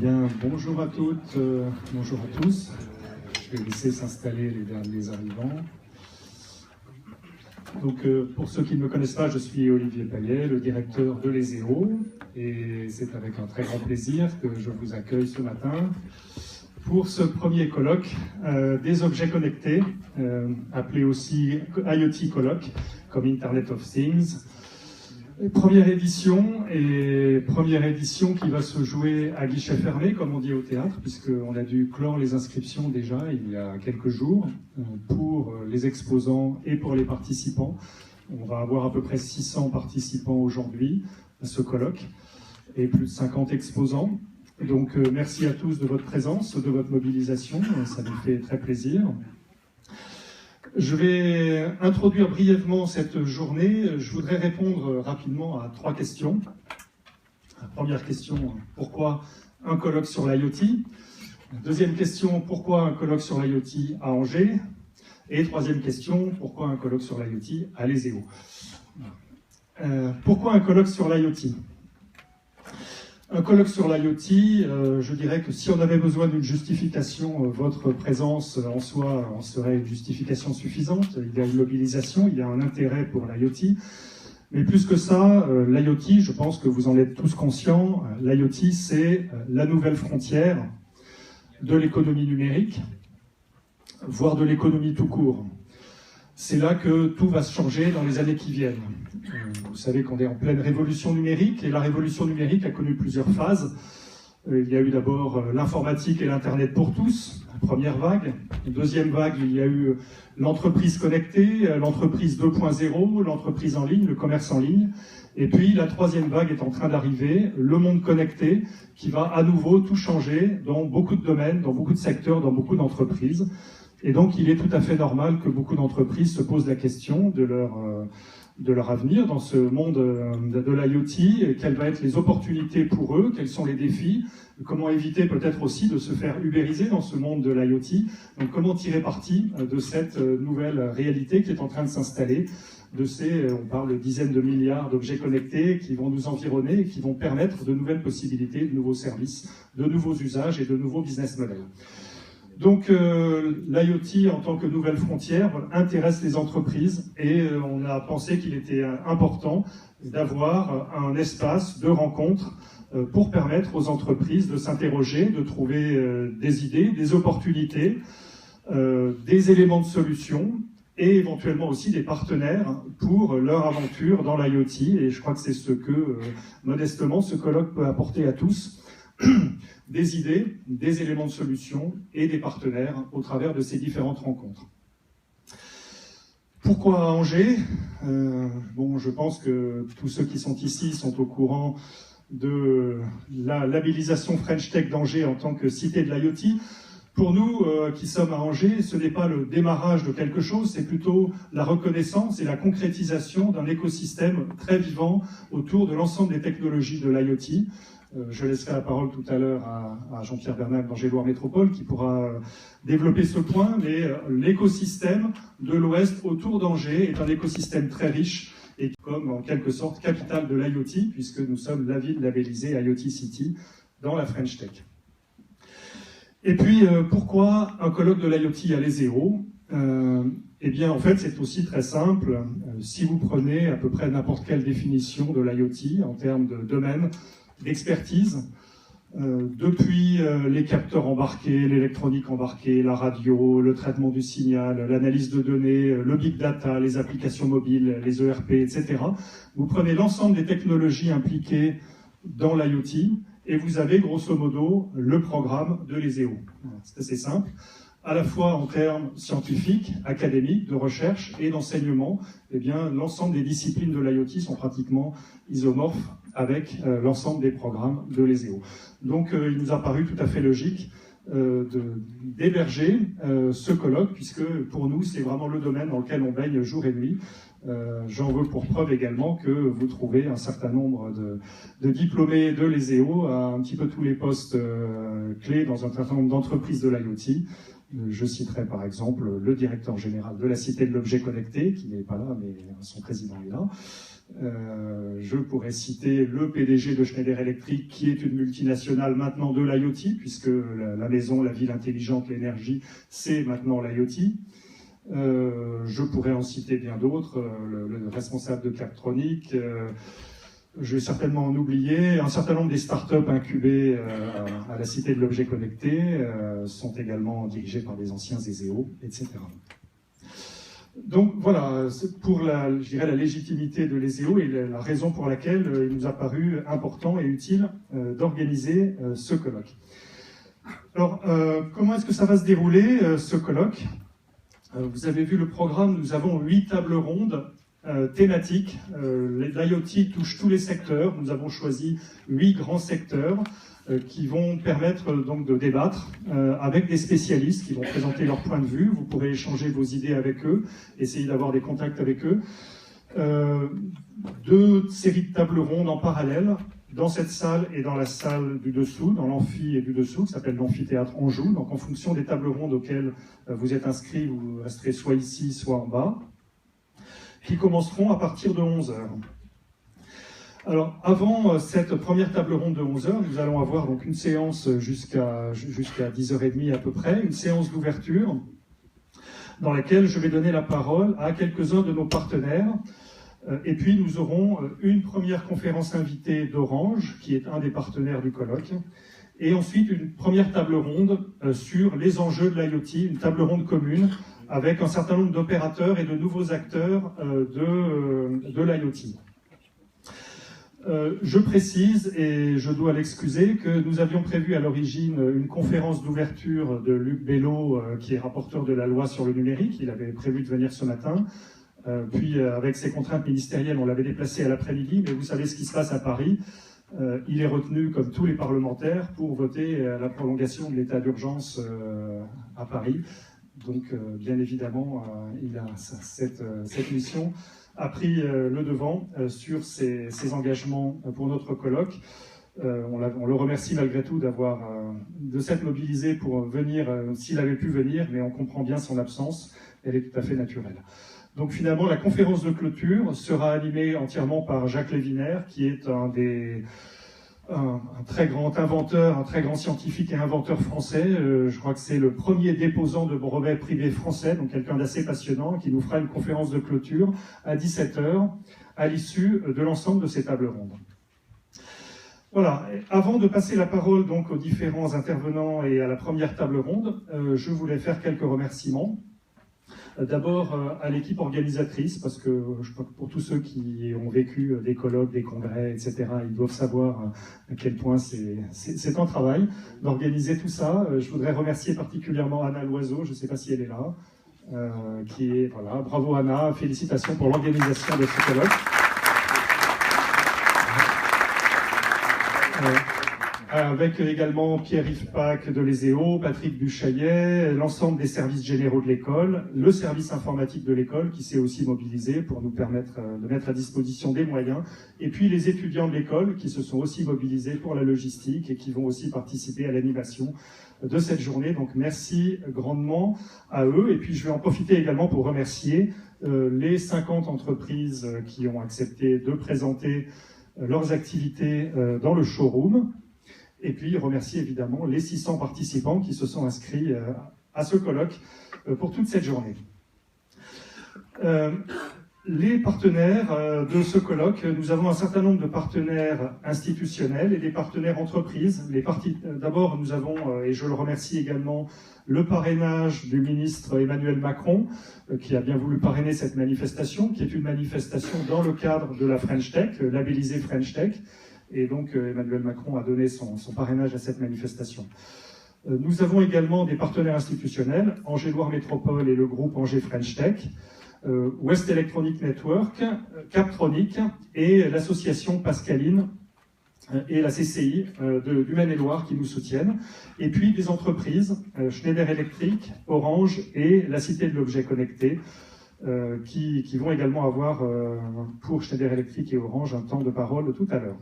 Bien, bonjour à toutes, bonjour à tous. Je vais laisser s'installer les derniers arrivants. Donc, pour ceux qui ne me connaissent pas, je suis Olivier Payet, le directeur de l'ESEO, et c'est avec un très grand plaisir que je vous accueille ce matin pour ce premier colloque des objets connectés, appelé aussi IoT Colloque, comme Internet of Things. Première édition qui va se jouer à guichet fermé, comme on dit au théâtre, puisqu'on a dû clore les inscriptions déjà il y a quelques jours pour les exposants et pour les participants. On va avoir à peu près 600 participants aujourd'hui à ce colloque et plus de 50 exposants. Donc merci à tous de votre présence, de votre mobilisation, ça nous fait très plaisir. Je vais introduire brièvement cette journée. Je voudrais répondre rapidement à 3 questions. La première question, pourquoi un colloque sur l'IoT? Deuxième question, pourquoi un colloque sur l'IoT à Angers? Et troisième question, pourquoi un colloque sur l'IoT à l'ESEO? Pourquoi un colloque sur l'IoT? Un colloque sur l'IoT, je dirais que si on avait besoin d'une justification, votre présence en soi en serait une justification suffisante. Il y a une mobilisation, il y a un intérêt pour l'IoT. Mais plus que ça, l'IoT, je pense que vous en êtes tous conscients, l'IoT c'est la nouvelle frontière de l'économie numérique, voire de l'économie tout court. C'est là que tout va se changer dans les années qui viennent. Vous savez qu'on est en pleine révolution numérique, et la révolution numérique a connu plusieurs phases. Il y a eu d'abord l'informatique et l'Internet pour tous, première vague. Deuxième vague, il y a eu l'entreprise connectée, l'entreprise 2.0, l'entreprise en ligne, le commerce en ligne. Et puis la troisième vague est en train d'arriver, le monde connecté, qui va à nouveau tout changer dans beaucoup de domaines, dans beaucoup de secteurs, dans beaucoup d'entreprises. Et donc, il est tout à fait normal que beaucoup d'entreprises se posent la question de leur avenir dans ce monde de l'IoT, quelles vont être les opportunités pour eux, quels sont les défis, comment éviter peut-être aussi de se faire ubériser dans ce monde de l'IoT, donc comment tirer parti de cette nouvelle réalité qui est en train de s'installer, de ces, on parle de dizaines de milliards d'objets connectés qui vont nous environner et qui vont permettre de nouvelles possibilités, de nouveaux services, de nouveaux usages et de nouveaux business models. Donc l'IoT en tant que nouvelle frontière intéresse les entreprises et on a pensé qu'il était important d'avoir un espace de rencontre pour permettre aux entreprises de s'interroger, de trouver des idées, des opportunités, des éléments de solution et éventuellement aussi des partenaires pour leur aventure dans l'IoT. Et je crois que c'est ce que, modestement, ce colloque peut apporter à tous. Des idées, des éléments de solution et des partenaires au travers de ces différentes rencontres. Pourquoi à Angers? Bon, je pense que tous ceux qui sont ici sont au courant de la labellisation French Tech d'Angers en tant que cité de l'IoT. Pour nous qui sommes à Angers, ce n'est pas le démarrage de quelque chose, c'est plutôt la reconnaissance et la concrétisation d'un écosystème très vivant autour de l'ensemble des technologies de l'IoT. Je laisserai la parole tout à l'heure à Jean-Pierre Bernal d'Angers-Loire Métropole qui pourra développer ce point, mais l'écosystème de l'Ouest autour d'Angers est un écosystème très riche et comme en quelque sorte capitale de l'IoT, puisque nous sommes la ville labellisée IoT City dans la French Tech. Et puis, pourquoi un colloque de l'IoT à l'ESEO? Eh bien, en fait, c'est aussi très simple. Si vous prenez à peu près n'importe quelle définition de l'IoT en termes de domaine, d'expertise, depuis les capteurs embarqués, l'électronique embarquée, la radio, le traitement du signal, l'analyse de données, le big data, les applications mobiles, les ERP, etc. Vous prenez l'ensemble des technologies impliquées dans l'IoT et vous avez grosso modo le programme de l'ESEO. C'est assez simple, à la fois en termes scientifiques, académiques, de recherche et d'enseignement. Eh bien, l'ensemble des disciplines de l'IoT sont pratiquement isomorphes avec l'ensemble des programmes de l'ESEO. Donc il nous a paru tout à fait logique d'héberger ce colloque, puisque pour nous c'est vraiment le domaine dans lequel on baigne jour et nuit. J'en veux pour preuve également que vous trouvez un certain nombre de diplômés de l'ESEO à un petit peu tous les postes clés dans un certain nombre d'entreprises de l'IoT. Je citerai par exemple le directeur général de la Cité de l'Objet Connecté, qui n'est pas là, mais son président est là. Je pourrais citer le PDG de Schneider Electric, qui est une multinationale maintenant de l'IoT, puisque la maison, la ville intelligente, l'énergie, c'est maintenant l'IoT. Je pourrais en citer bien d'autres, le responsable de Captronic, je vais certainement en oublier. Un certain nombre des startups incubées à la Cité de l'Objet Connecté sont également dirigées par des anciens ESEO, etc. Donc voilà, pour je dirais, la légitimité de l'ESEO et la raison pour laquelle il nous a paru important et utile d'organiser ce colloque. Alors, comment est-ce que ça va se dérouler, ce colloque? Vous avez vu le programme, nous avons 8 tables rondes thématiques. L'IoT touche tous les secteurs. Nous avons choisi 8 grands secteurs qui vont permettre donc de débattre avec des spécialistes qui vont présenter leur point de vue. Vous pourrez échanger vos idées avec eux, essayer d'avoir des contacts avec eux. 2 séries de tables rondes en parallèle, dans cette salle et dans la salle du dessous, dans l'amphi et du dessous, qui s'appelle l'amphithéâtre Anjou. Donc en fonction des tables rondes auxquelles vous êtes inscrits, vous resterez soit ici, soit en bas, qui commenceront à partir de 11h. Alors avant cette première table ronde de 11h, nous allons avoir donc une séance jusqu'à 10h30 à peu près, une séance d'ouverture, dans laquelle je vais donner la parole à quelques-uns de nos partenaires. Et puis nous aurons une première conférence invitée d'Orange, qui est un des partenaires du colloque, et ensuite une première table ronde sur les enjeux de l'IoT, une table ronde commune avec un certain nombre d'opérateurs et de nouveaux acteurs de l'IoT. Je précise, et je dois l'excuser, que nous avions prévu à l'origine une conférence d'ouverture de Luc Bello, qui est rapporteur de la loi sur le numérique. Il avait prévu de venir ce matin. Puis, avec ses contraintes ministérielles, on l'avait déplacé à l'après-midi, mais vous savez ce qui se passe à Paris. Il est retenu, comme tous les parlementaires, pour voter la prolongation de l'état d'urgence à Paris. Donc, bien évidemment, cette mission a pris le devant sur ses engagements pour notre colloque. On le remercie malgré tout de s'être mobilisé pour venir, s'il avait pu venir, mais on comprend bien son absence, elle est tout à fait naturelle. Donc finalement, la conférence de clôture sera animée entièrement par Jacques Lévinaire, qui est un très grand inventeur, un très grand scientifique et inventeur français. Je crois que c'est le premier déposant de brevet privé français, donc quelqu'un d'assez passionnant, qui nous fera une conférence de clôture à 17h, à l'issue de l'ensemble de ces tables rondes. Voilà, avant de passer la parole donc aux différents intervenants et à la première table ronde, je voulais faire quelques remerciements. D'abord à l'équipe organisatrice, parce que je crois que pour tous ceux qui ont vécu des colloques, des congrès, etc., ils doivent savoir à quel point c'est un travail d'organiser tout ça. Je voudrais remercier particulièrement Anna Loiseau, je ne sais pas si elle est là, voilà, bravo Anna, félicitations pour l'organisation de ce colloque. Avec également Pierre-Yves Pac de l'ESEO, Patrick Buchaillet, l'ensemble des services généraux de l'école, le service informatique de l'école qui s'est aussi mobilisé pour nous permettre de mettre à disposition des moyens, et puis les étudiants de l'école qui se sont aussi mobilisés pour la logistique et qui vont aussi participer à l'animation de cette journée. Donc merci grandement à eux, et puis je vais en profiter également pour remercier les 50 entreprises qui ont accepté de présenter leurs activités dans le showroom. Et puis remercier évidemment les 600 participants qui se sont inscrits à ce colloque pour toute cette journée. Les partenaires de ce colloque, nous avons un certain nombre de partenaires institutionnels et des partenaires entreprises. D'abord, nous avons, et je le remercie également, le parrainage du ministre Emmanuel Macron, qui a bien voulu parrainer cette manifestation, qui est une manifestation dans le cadre de la French Tech, labellisée French Tech. Et donc Emmanuel Macron a donné son parrainage à cette manifestation. Nous avons également des partenaires institutionnels, Angers Loire Métropole et le groupe Angers French Tech, West Electronic Network, Captronic et l'association Pascaline et la CCI du Maine-et-Loire qui nous soutiennent. Et puis des entreprises, Schneider Electric, Orange et la Cité de l'Objet Connecté, qui vont également avoir pour Schneider Electric et Orange un temps de parole tout à l'heure.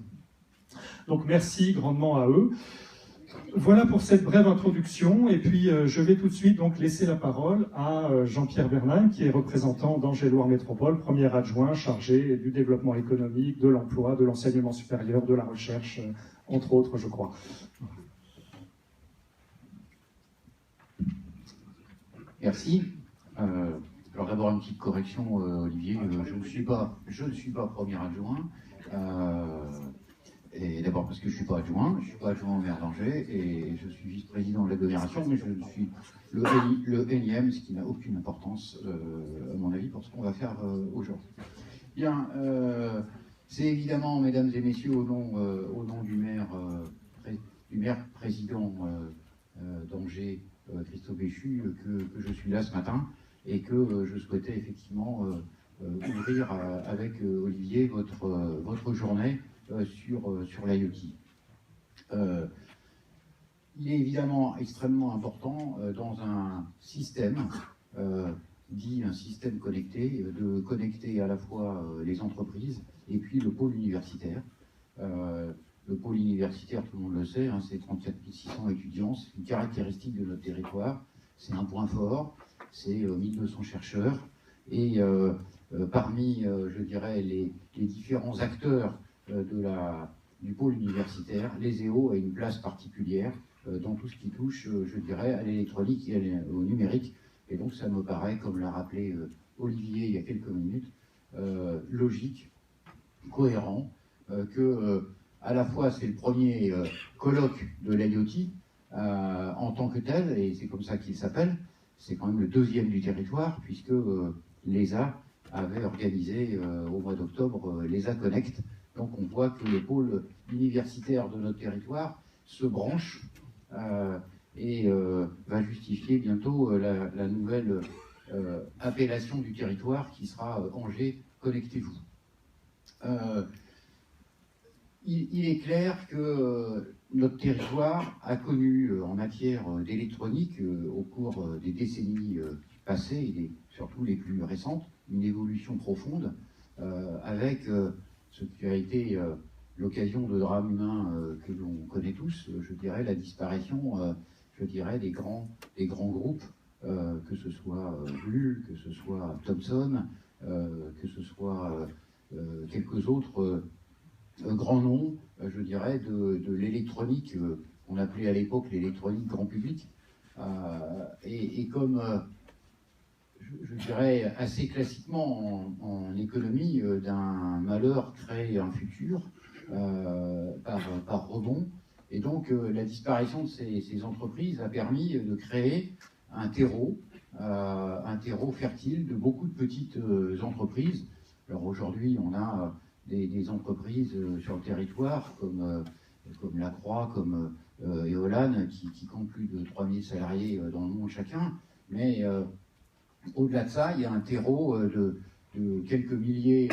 Donc merci grandement à eux. Voilà pour cette brève introduction, et puis je vais tout de suite donc laisser la parole à Jean-Pierre Bernheim, qui est représentant d'Angers-Loire Métropole, premier adjoint chargé du développement économique, de l'emploi, de l'enseignement supérieur, de la recherche, entre autres, je crois. Merci. Alors d'abord une petite correction, Olivier, je ne suis pas premier adjoint. Et d'abord parce que je ne suis pas adjoint au maire d'Angers et je suis vice-président de l'agglomération, mais je suis le énième, ce qui n'a aucune importance, à mon avis, pour ce qu'on va faire aujourd'hui. Bien, c'est évidemment, mesdames et messieurs, au nom du maire président d'Angers, Christophe Béchu, que je suis là ce matin et que je souhaitais effectivement ouvrir avec Olivier votre journée sur l'IoT. Il est évidemment extrêmement important dans un système dit un système connecté, de connecter à la fois les entreprises et puis le pôle universitaire. Le pôle universitaire, tout le monde le sait, hein, c'est 34 600 étudiants, c'est une caractéristique de notre territoire, c'est un point fort, c'est 1200 chercheurs, et parmi, je dirais, les différents acteurs du pôle universitaire, l'ESEO a une place particulière dans tout ce qui touche, je dirais, à l'électronique et au numérique, et donc ça me paraît, comme l'a rappelé Olivier il y a quelques minutes, logique, cohérent, que à la fois c'est le premier colloque de l'IoT en tant que tel, et c'est comme ça qu'il s'appelle, c'est quand même le deuxième du territoire, puisque l'ESA avait organisé au mois d'octobre l'ESA Connect. Donc on voit que le pôle universitaire de notre territoire se branche et va justifier bientôt la nouvelle appellation du territoire qui sera Angers Connectez-vous. Il est clair que notre territoire a connu en matière d'électronique au cours des décennies passées et surtout les plus récentes une évolution profonde avec ce qui a été l'occasion de drames humains que l'on connaît tous, je dirais la disparition je dirais des grands groupes, que ce soit Bull, que ce soit Thomson, que ce soit quelques autres grands noms, je dirais, de l'électronique, qu'on appelait à l'époque l'électronique grand public, et comme, je dirais, assez classiquement en économie, d'un malheur crée un futur par rebond. Et donc la disparition de ces entreprises a permis de créer un terreau fertile de beaucoup de petites entreprises. Alors aujourd'hui, on a des entreprises sur le territoire comme La Croix, comme Eolan, qui comptent plus de 3000 salariés dans le monde chacun. Mais au-delà de ça, il y a un terreau de quelques milliers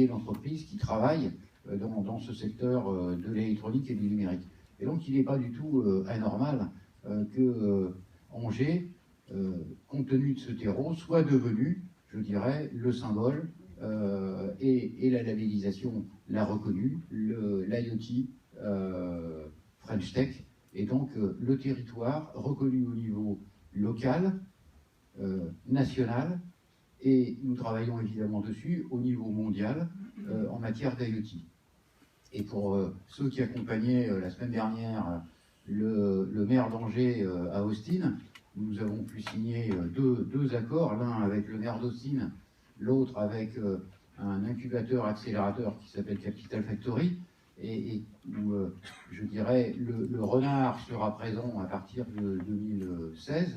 d'entreprises qui travaillent dans ce secteur de l'électronique et du numérique. Et donc il n'est pas du tout anormal que Angers, compte tenu de ce terreau, soit devenu, je dirais, le symbole et la labellisation l'a reconnu, l'IoT French Tech, et donc le territoire reconnu au niveau local, national, et nous travaillons évidemment dessus au niveau mondial en matière d'IoT. Et pour ceux qui accompagnaient la semaine dernière le maire d'Angers à Austin, nous avons pu signer deux accords, l'un avec le maire d'Austin, l'autre avec un incubateur-accélérateur qui s'appelle Capital Factory, et où, je dirais, le renard sera présent à partir de 2016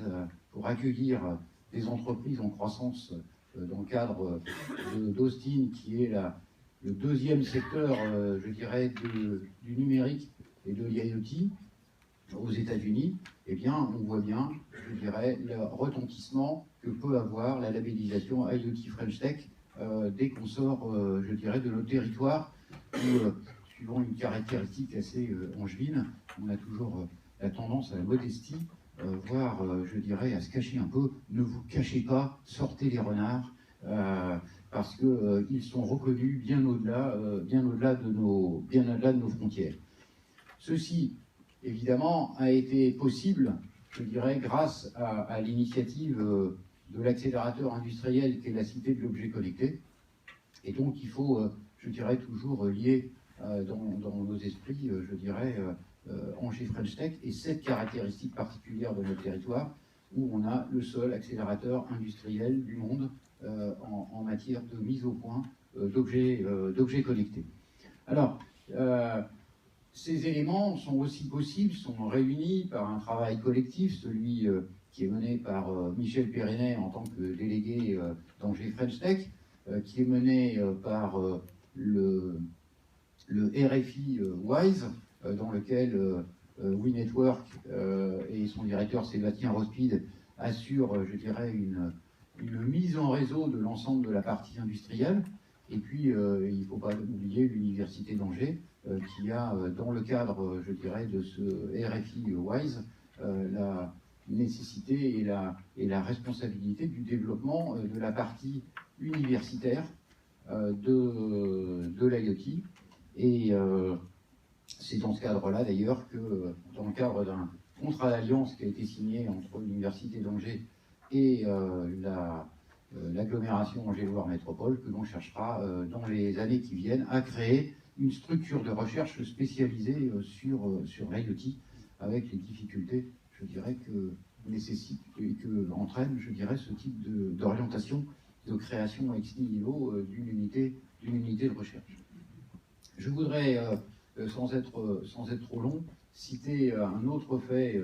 pour accueillir des entreprises en croissance dans le cadre d'Austin, qui est le deuxième secteur, je dirais, du numérique et de l'IoT aux États-Unis. Eh bien, on voit bien, je dirais, le retentissement que peut avoir la labellisation IoT French Tech dès qu'on sort, je dirais, de notre territoire, où, suivant une caractéristique assez angevine, on a toujours la tendance à la modestie, voire, je dirais, à se cacher un peu. Ne vous cachez pas, sortez les renards, parce qu'ils sont reconnus bien au-delà de nos frontières. Ceci évidemment, a été possible, je dirais, grâce à l'initiative de l'accélérateur industriel qu'est la Cité de l'objet connecté. Et donc, il faut, je dirais, toujours lier dans nos esprits, je dirais, Angers French Tech et cette caractéristique particulière de notre territoire, où on a le seul accélérateur industriel du monde en matière de mise au point d'objets connectés. Alors, ces éléments sont aussi possibles, sont réunis par un travail collectif, celui qui est mené par Michel Pérennet en tant que délégué d'Angers French Tech, qui est mené par le RFI WISE, dans lequel WeNetwork et son directeur Sébastien Rospide assurent, je dirais, une mise en réseau de l'ensemble de la partie industrielle. Et puis, il ne faut pas oublier l'Université d'Angers, qui a, dans le cadre, je dirais, de ce RFI WISE, la nécessité et la responsabilité du développement de la partie universitaire de l'IoT. Et c'est dans ce cadre-là, d'ailleurs, que, dans le cadre d'un contrat d'alliance qui a été signé entre l'Université d'Angers et l'agglomération Angers-Loire Métropole, que l'on cherchera dans les années qui viennent à créer une structure de recherche spécialisée sur l'IoT, avec les difficultés, je dirais, que nécessite et que entraîne, je dirais, ce type d'orientation, de création ex nihilo d'une unité de recherche. Je voudrais, sans être trop long, citer un autre fait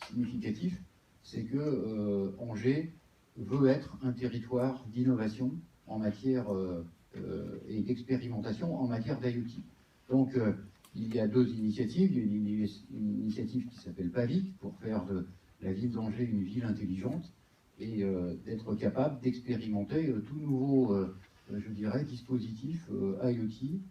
significatif, c'est que Angers veut être un territoire d'innovation en matière et d'expérimentation en matière d'IoT. Donc, il y a deux initiatives. Il y a une initiative qui s'appelle PAVIC, pour faire de la ville d'Angers une ville intelligente, et d'être capable d'expérimenter tout nouveau, je dirais, dispositif IoT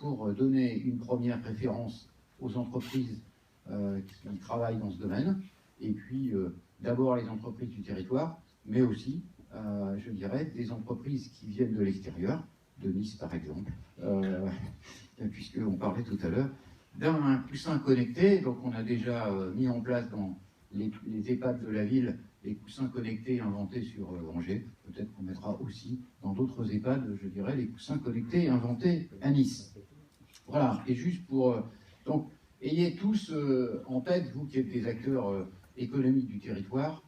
pour donner une première référence aux entreprises qui travaillent dans ce domaine, et puis d'abord les entreprises du territoire, mais aussi, je dirais, des entreprises qui viennent de l'extérieur, de Nice par exemple, puisqu'on parlait tout à l'heure, d'un coussin connecté. Donc on a déjà mis en place dans les EHPAD de la ville les coussins connectés inventés sur Angers. Peut-être qu'on mettra aussi dans d'autres EHPAD, je dirais, les coussins connectés inventés à Nice. Voilà, et juste pour... donc, ayez tous en tête, vous qui êtes des acteurs économiques du territoire,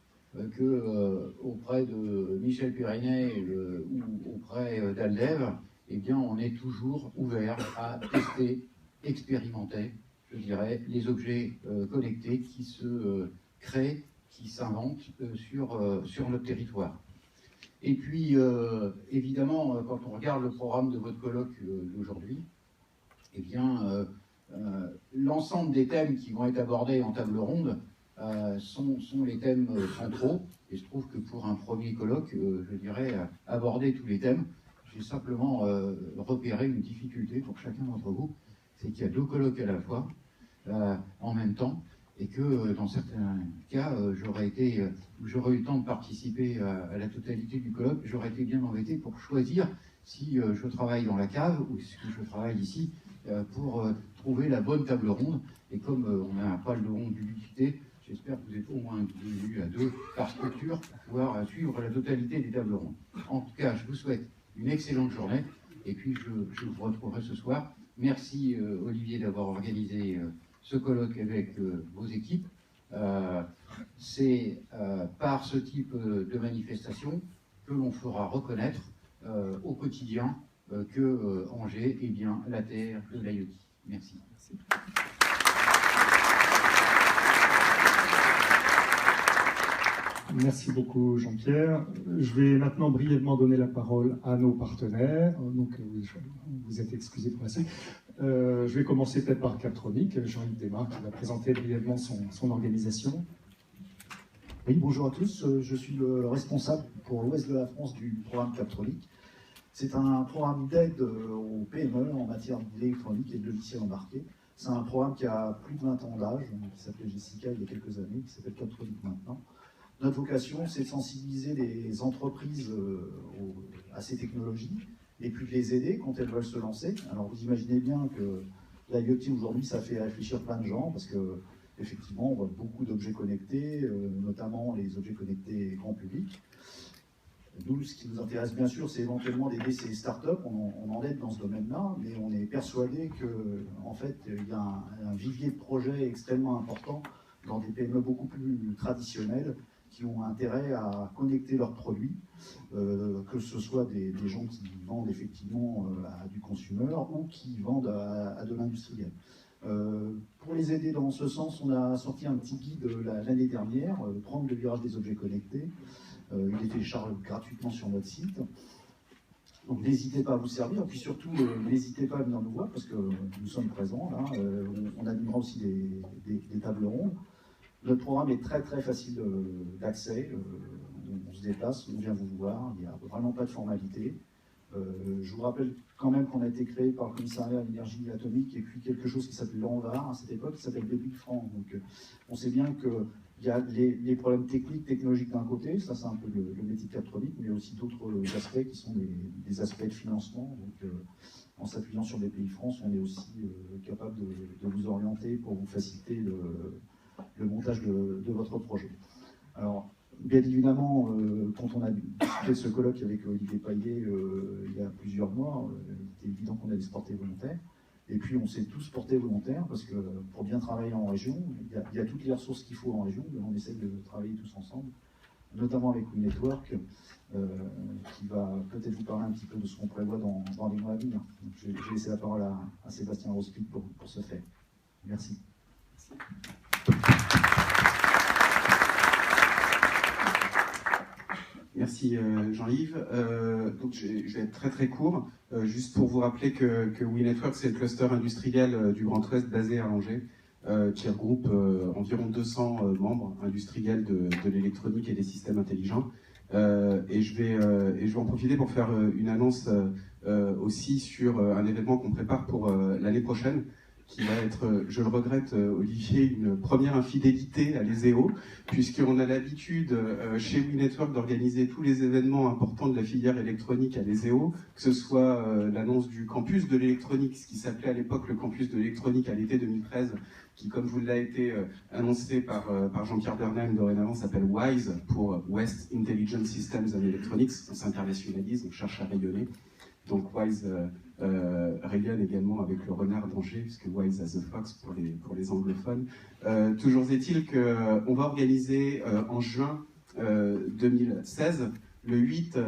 que auprès de Michel Pérennet ou auprès d'Aldev, eh bien, on est toujours ouvert à tester, expérimenter, je dirais, les objets connectés qui se créent, qui s'inventent sur notre territoire. Et puis, évidemment, quand on regarde le programme de votre colloque d'aujourd'hui, eh bien, l'ensemble des thèmes qui vont être abordés en table ronde sont les thèmes centraux. Et je trouve que pour un premier colloque, je dirais, aborder tous les thèmes, j'ai simplement repéré une difficulté pour chacun d'entre vous, c'est qu'il y a deux colloques à la fois, en même temps, et que dans certains cas, j'aurais eu le temps de participer à la totalité du colloque, j'aurais été bien embêté pour choisir si je travaille dans la cave ou si je travaille ici, pour trouver la bonne table ronde. Et comme on n'a pas le rond d'ubiquité, j'espère que vous êtes au moins venus à deux par structure pour pouvoir suivre la totalité des tables rondes. En tout cas, je vous souhaite une excellente journée, et puis je vous retrouverai ce soir. Merci Olivier d'avoir organisé ce colloque avec vos équipes. C'est par ce type de manifestation que l'on fera reconnaître au quotidien que Angers est bien la terre de l'IoT. Merci. Merci beaucoup Jean-Pierre. Je vais maintenant brièvement donner la parole à nos partenaires. Donc vous êtes excusés pour la suite. Je vais commencer peut-être par Captronic. Jean-Yves Desmarques qui va présenter brièvement son organisation. Oui, bonjour à tous. Je suis le responsable pour l'ouest de la France du programme Captronic. C'est un programme d'aide aux PME en matière d'électronique et de logiciels embarqués. C'est un programme qui a plus de 20 ans d'âge, qui s'appelait Jessica il y a quelques années, qui s'appelle Captronic maintenant. Notre vocation, c'est de sensibiliser les entreprises à ces technologies, et puis de les aider quand elles veulent se lancer. Alors vous imaginez bien que l'IoT aujourd'hui, ça fait réfléchir plein de gens parce que effectivement, on voit beaucoup d'objets connectés, notamment les objets connectés grand public. Nous, ce qui nous intéresse bien sûr, c'est éventuellement d'aider ces startups. On en aide dans ce domaine-là, mais on est persuadé qu'en fait, il y a un vivier de projets extrêmement important dans des PME beaucoup plus traditionnelles qui ont intérêt à connecter leurs produits, que ce soit des gens qui vendent effectivement à du consumer ou qui vendent à de l'industriel. Pour les aider dans ce sens, on a sorti un petit guide l'année dernière, Prendre le virage des objets connectés. Il est téléchargeable gratuitement sur notre site. Donc n'hésitez pas à vous servir, et puis surtout n'hésitez pas à venir nous voir parce que nous sommes présents là. On animera aussi des tables rondes. Notre programme est très très facile d'accès. On se déplace, on vient vous voir, il n'y a vraiment pas de formalité. Je vous rappelle quand même qu'on a été créé par le commissariat à l'énergie atomique et puis quelque chose qui s'appelait l'ANVAR à cette époque, qui s'appelle Big France. Donc on sait bien qu'il y a les problèmes techniques, technologiques d'un côté, ça c'est un peu le métier de Captronic, mais il y a aussi d'autres aspects qui sont des aspects de financement. Donc en s'appuyant sur BPI France, on est aussi capable de vous orienter pour vous faciliter le montage de votre projet. Alors, bien évidemment, quand on a discuté de ce colloque avec Olivier Paillet il y a plusieurs mois, il était évident qu'on allait se porter volontaire. Et puis, on s'est tous portés volontaires parce que pour bien travailler en région, il y a toutes les ressources qu'il faut en région. On essaie de travailler tous ensemble, notamment avec We Network, qui va peut-être vous parler un petit peu de ce qu'on prévoit dans les mois à venir. Donc, je vais laisser la parole à Sébastien Rospic pour ce faire. Merci. Merci Jean-Yves. Donc je vais être très très court, juste pour vous rappeler que We Network, c'est le cluster industriel du Grand Ouest basé à Angers, qui regroupe environ 200 membres industriels de l'électronique et des systèmes intelligents. Et je vais en profiter pour faire une annonce aussi sur un événement qu'on prépare pour l'année prochaine, qui va être, je le regrette Olivier, une première infidélité à l'ESEO, puisqu'on a l'habitude chez We Network d'organiser tous les événements importants de la filière électronique à l'ESEO, que ce soit l'annonce du campus de l'électronique, ce qui s'appelait à l'époque le campus de l'électronique à l'été 2013, qui, comme vous l'a été annoncé par Jean-Pierre Bernheim, dorénavant s'appelle WISE, pour West Intelligent Systems and Electronics. On s'internationalise, on cherche à rayonner. Donc WISE rayonne également avec le renard d'Angers, puisque Wise as a Fox pour les anglophones. Toujours est-il qu'on va organiser en juin 2016, le 8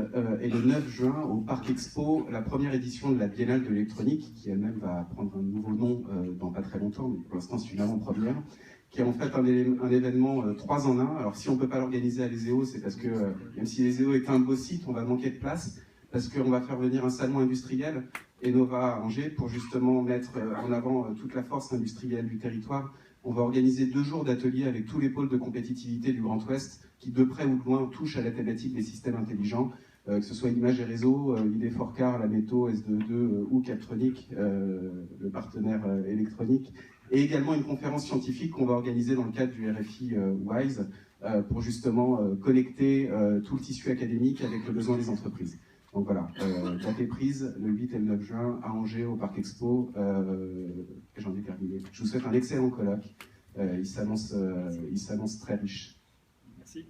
et le 9 juin, au Parc Expo, la première édition de la Biennale de l'électronique, qui elle-même va prendre un nouveau nom dans pas très longtemps, mais pour l'instant c'est une avant-première, qui est en fait un événement 3 en 1. Alors si on ne peut pas l'organiser à l'ESEO, c'est parce que, même si l'ESEO est un beau site, on va manquer de place, parce qu'on va faire venir un salon industriel, Enova à Angers, pour justement mettre en avant toute la force industrielle du territoire. On va organiser 2 jours d'ateliers avec tous les pôles de compétitivité du Grand Ouest, qui de près ou de loin touchent à la thématique des systèmes intelligents, que ce soit Images et Réseaux, ID4Car, la Métaux, S22 ou Captronic, le partenaire électronique, et également une conférence scientifique qu'on va organiser dans le cadre du RFI WISE, pour justement connecter tout le tissu académique avec le besoin des entreprises. Donc voilà, date est prise le 8 et le 9 juin à Angers au Parc Expo, et j'en ai terminé. Je vous souhaite un excellent colloque, il s'annonce très riche. Merci.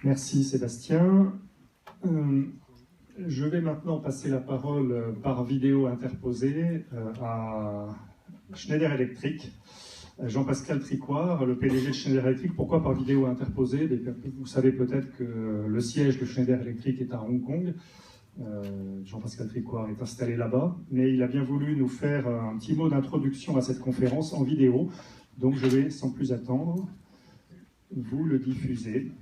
Merci Sébastien. Je vais maintenant passer la parole par vidéo interposée à Schneider Electric. Jean-Pascal Tricoire, le PDG de Schneider Electric. Pourquoi par vidéo interposée? Vous savez peut-être que le siège de Schneider Electric est à Hong Kong. Jean-Pascal Tricoire est installé là-bas, mais il a bien voulu nous faire un petit mot d'introduction à cette conférence en vidéo. Donc je vais, sans plus attendre, vous le diffuser.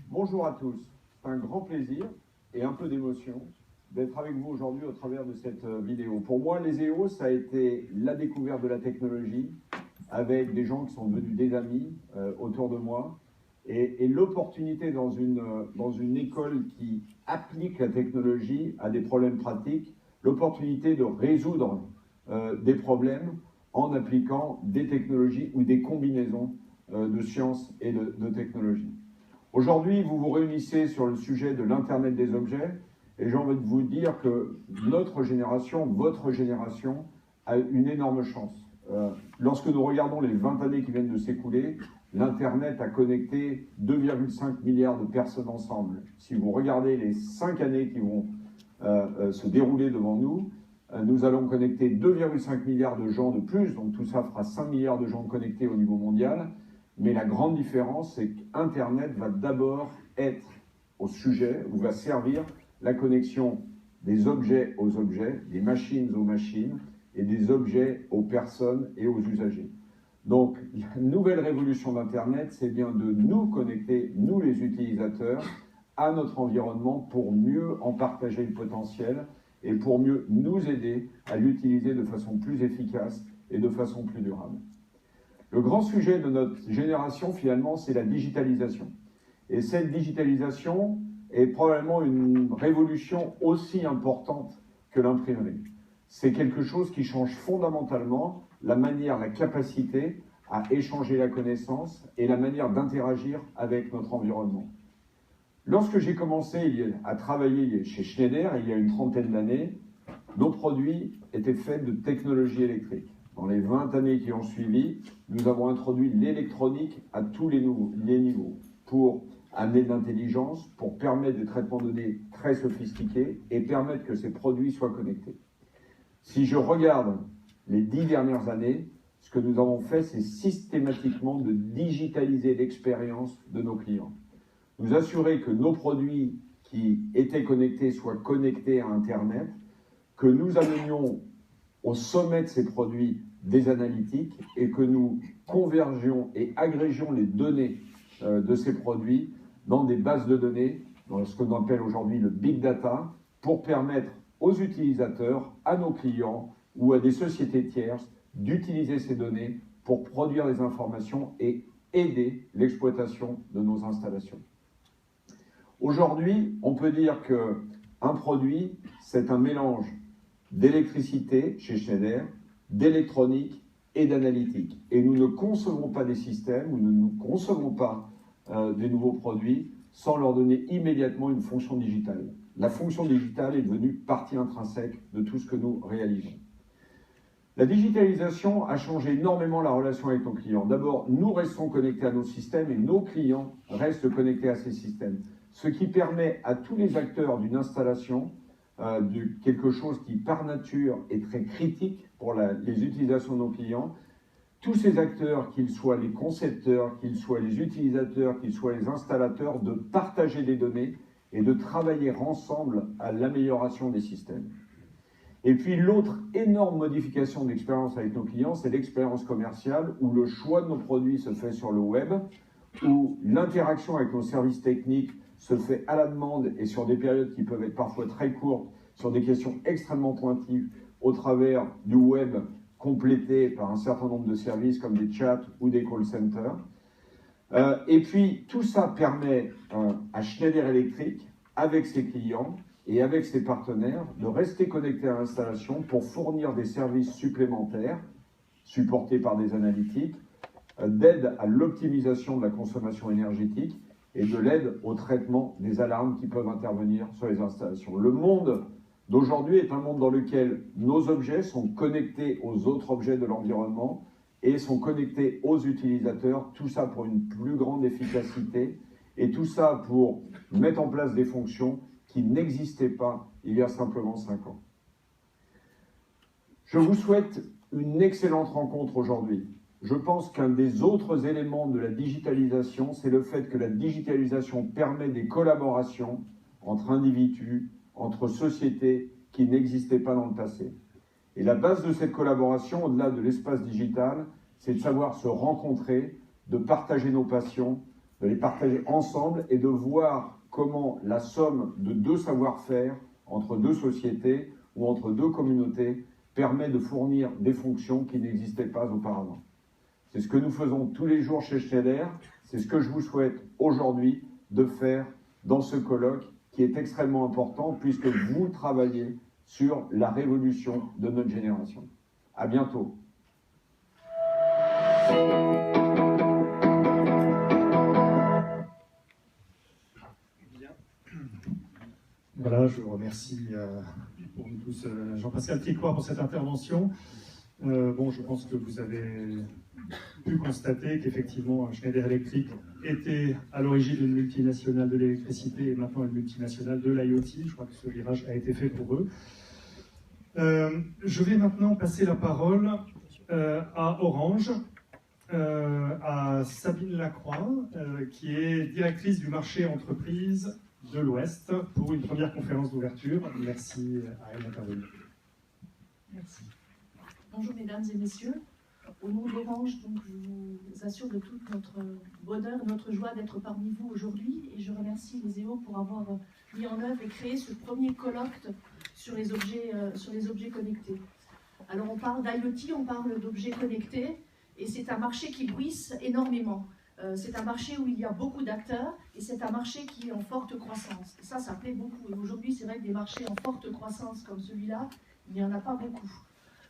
Bonjour à tous. C'est un grand plaisir et un peu d'émotion d'être avec vous aujourd'hui au travers de cette vidéo. Pour moi, l'ESEO, ça a été la découverte de la technologie, avec des gens qui sont devenus des amis autour de moi, et l'opportunité dans une école qui applique la technologie à des problèmes pratiques, l'opportunité de résoudre des problèmes en appliquant des technologies ou des combinaisons de sciences et de technologies. Aujourd'hui, vous vous réunissez sur le sujet de l'Internet des objets, Et j'ai envie de vous dire que notre génération, votre génération, a une énorme chance. Lorsque nous regardons les 20 années qui viennent de s'écouler, l'Internet a connecté 2,5 milliards de personnes ensemble. Si vous regardez les 5 années qui vont se dérouler devant nous, nous allons connecter 2,5 milliards de gens de plus, donc tout ça fera 5 milliards de gens connectés au niveau mondial. Mais la grande différence, c'est qu'Internet va d'abord être au sujet, ou va servir la connexion des objets aux objets, des machines aux machines, et des objets aux personnes et aux usagers. Donc, la nouvelle révolution d'Internet, c'est bien de nous connecter, nous les utilisateurs, à notre environnement pour mieux en partager le potentiel et pour mieux nous aider à l'utiliser de façon plus efficace et de façon plus durable. Le grand sujet de notre génération, finalement, c'est la digitalisation. Et cette digitalisation est probablement une révolution aussi importante que l'imprimerie. C'est quelque chose qui change fondamentalement la manière, la capacité à échanger la connaissance et la manière d'interagir avec notre environnement. Lorsque j'ai commencé à travailler chez Schneider, il y a une trentaine d'années, nos produits étaient faits de technologie électrique. Dans les 20 années qui ont suivi, nous avons introduit l'électronique à tous les niveaux pour amener de l'intelligence, pour permettre des traitements de données très sophistiqués et permettre que ces produits soient connectés. Si je regarde les 10 dernières années, ce que nous avons fait, c'est systématiquement de digitaliser l'expérience de nos clients. Nous assurer que nos produits qui étaient connectés soient connectés à Internet, que nous amenions au sommet de ces produits des analytiques et que nous convergions et agrégions les données de ces produits dans des bases de données, dans ce qu'on appelle aujourd'hui le big data, pour permettre aux utilisateurs, à nos clients ou à des sociétés tierces d'utiliser ces données pour produire des informations et aider l'exploitation de nos installations. Aujourd'hui, on peut dire qu'un produit, c'est un mélange d'électricité chez Schneider, d'électronique et d'analytique. Et nous ne concevons pas des systèmes, ou nous ne concevons pas des nouveaux produits sans leur donner immédiatement une fonction digitale. La fonction digitale est devenue partie intrinsèque de tout ce que nous réalisons. La digitalisation a changé énormément la relation avec nos clients. D'abord, nous restons connectés à nos systèmes et nos clients restent connectés à ces systèmes. Ce qui permet à tous les acteurs d'une installation, quelque chose qui par nature est très critique pour les utilisations de nos clients, tous ces acteurs, qu'ils soient les concepteurs, qu'ils soient les utilisateurs, qu'ils soient les installateurs, de partager des données et de travailler ensemble à l'amélioration des systèmes. Et puis l'autre énorme modification d'expérience avec nos clients, c'est l'expérience commerciale, où le choix de nos produits se fait sur le web, où l'interaction avec nos services techniques se fait à la demande et sur des périodes qui peuvent être parfois très courtes, sur des questions extrêmement pointues, au travers du web complété par un certain nombre de services comme des chats ou des call centers. Et puis tout ça permet à Schneider Electric, avec ses clients et avec ses partenaires, de rester connectés à l'installation pour fournir des services supplémentaires, supportés par des analytiques, d'aide à l'optimisation de la consommation énergétique et de l'aide au traitement des alarmes qui peuvent intervenir sur les installations. Le monde d'aujourd'hui est un monde dans lequel nos objets sont connectés aux autres objets de l'environnement et sont connectés aux utilisateurs, tout ça pour une plus grande efficacité et tout ça pour mettre en place des fonctions qui n'existaient pas il y a simplement 5 ans. Je vous souhaite une excellente rencontre aujourd'hui. Je pense qu'un des autres éléments de la digitalisation, c'est le fait que la digitalisation permet des collaborations entre individus, entre sociétés qui n'existaient pas dans le passé. Et la base de cette collaboration, au-delà de l'espace digital, c'est de savoir se rencontrer, de partager nos passions, de les partager ensemble et de voir comment la somme de deux savoir-faire entre deux sociétés ou entre deux communautés permet de fournir des fonctions qui n'existaient pas auparavant. C'est ce que nous faisons tous les jours chez Schneider, c'est ce que je vous souhaite aujourd'hui de faire dans ce colloque qui est extrêmement important puisque vous travaillez sur la révolution de notre génération. À bientôt. Voilà, je remercie pour nous tous Jean-Pascal Piquois pour cette intervention. Bon, je pense que vous avez pu constater qu'effectivement Schneider Electric était à l'origine d'une multinationale de l'électricité et maintenant une multinationale de l'IoT. Je crois que ce virage a été fait pour eux. Je vais maintenant passer la parole à Orange, à Sabine Lacroix, qui est directrice du marché entreprise de l'Ouest pour une première conférence d'ouverture. Merci à elle d'intervenir. Merci. Bonjour mesdames et messieurs. Au nom d'Orange, donc, je vous assure de toute notre bonheur, notre joie d'être parmi vous aujourd'hui et je remercie les EO pour avoir mis en œuvre et créé ce premier colloque sur les objets connectés. Alors on parle d'IoT, on parle d'objets connectés et c'est un marché qui bruisse énormément. C'est un marché où il y a beaucoup d'acteurs et c'est un marché qui est en forte croissance. Et ça plaît beaucoup. Et aujourd'hui, c'est vrai que des marchés en forte croissance comme celui-là, il n'y en a pas beaucoup.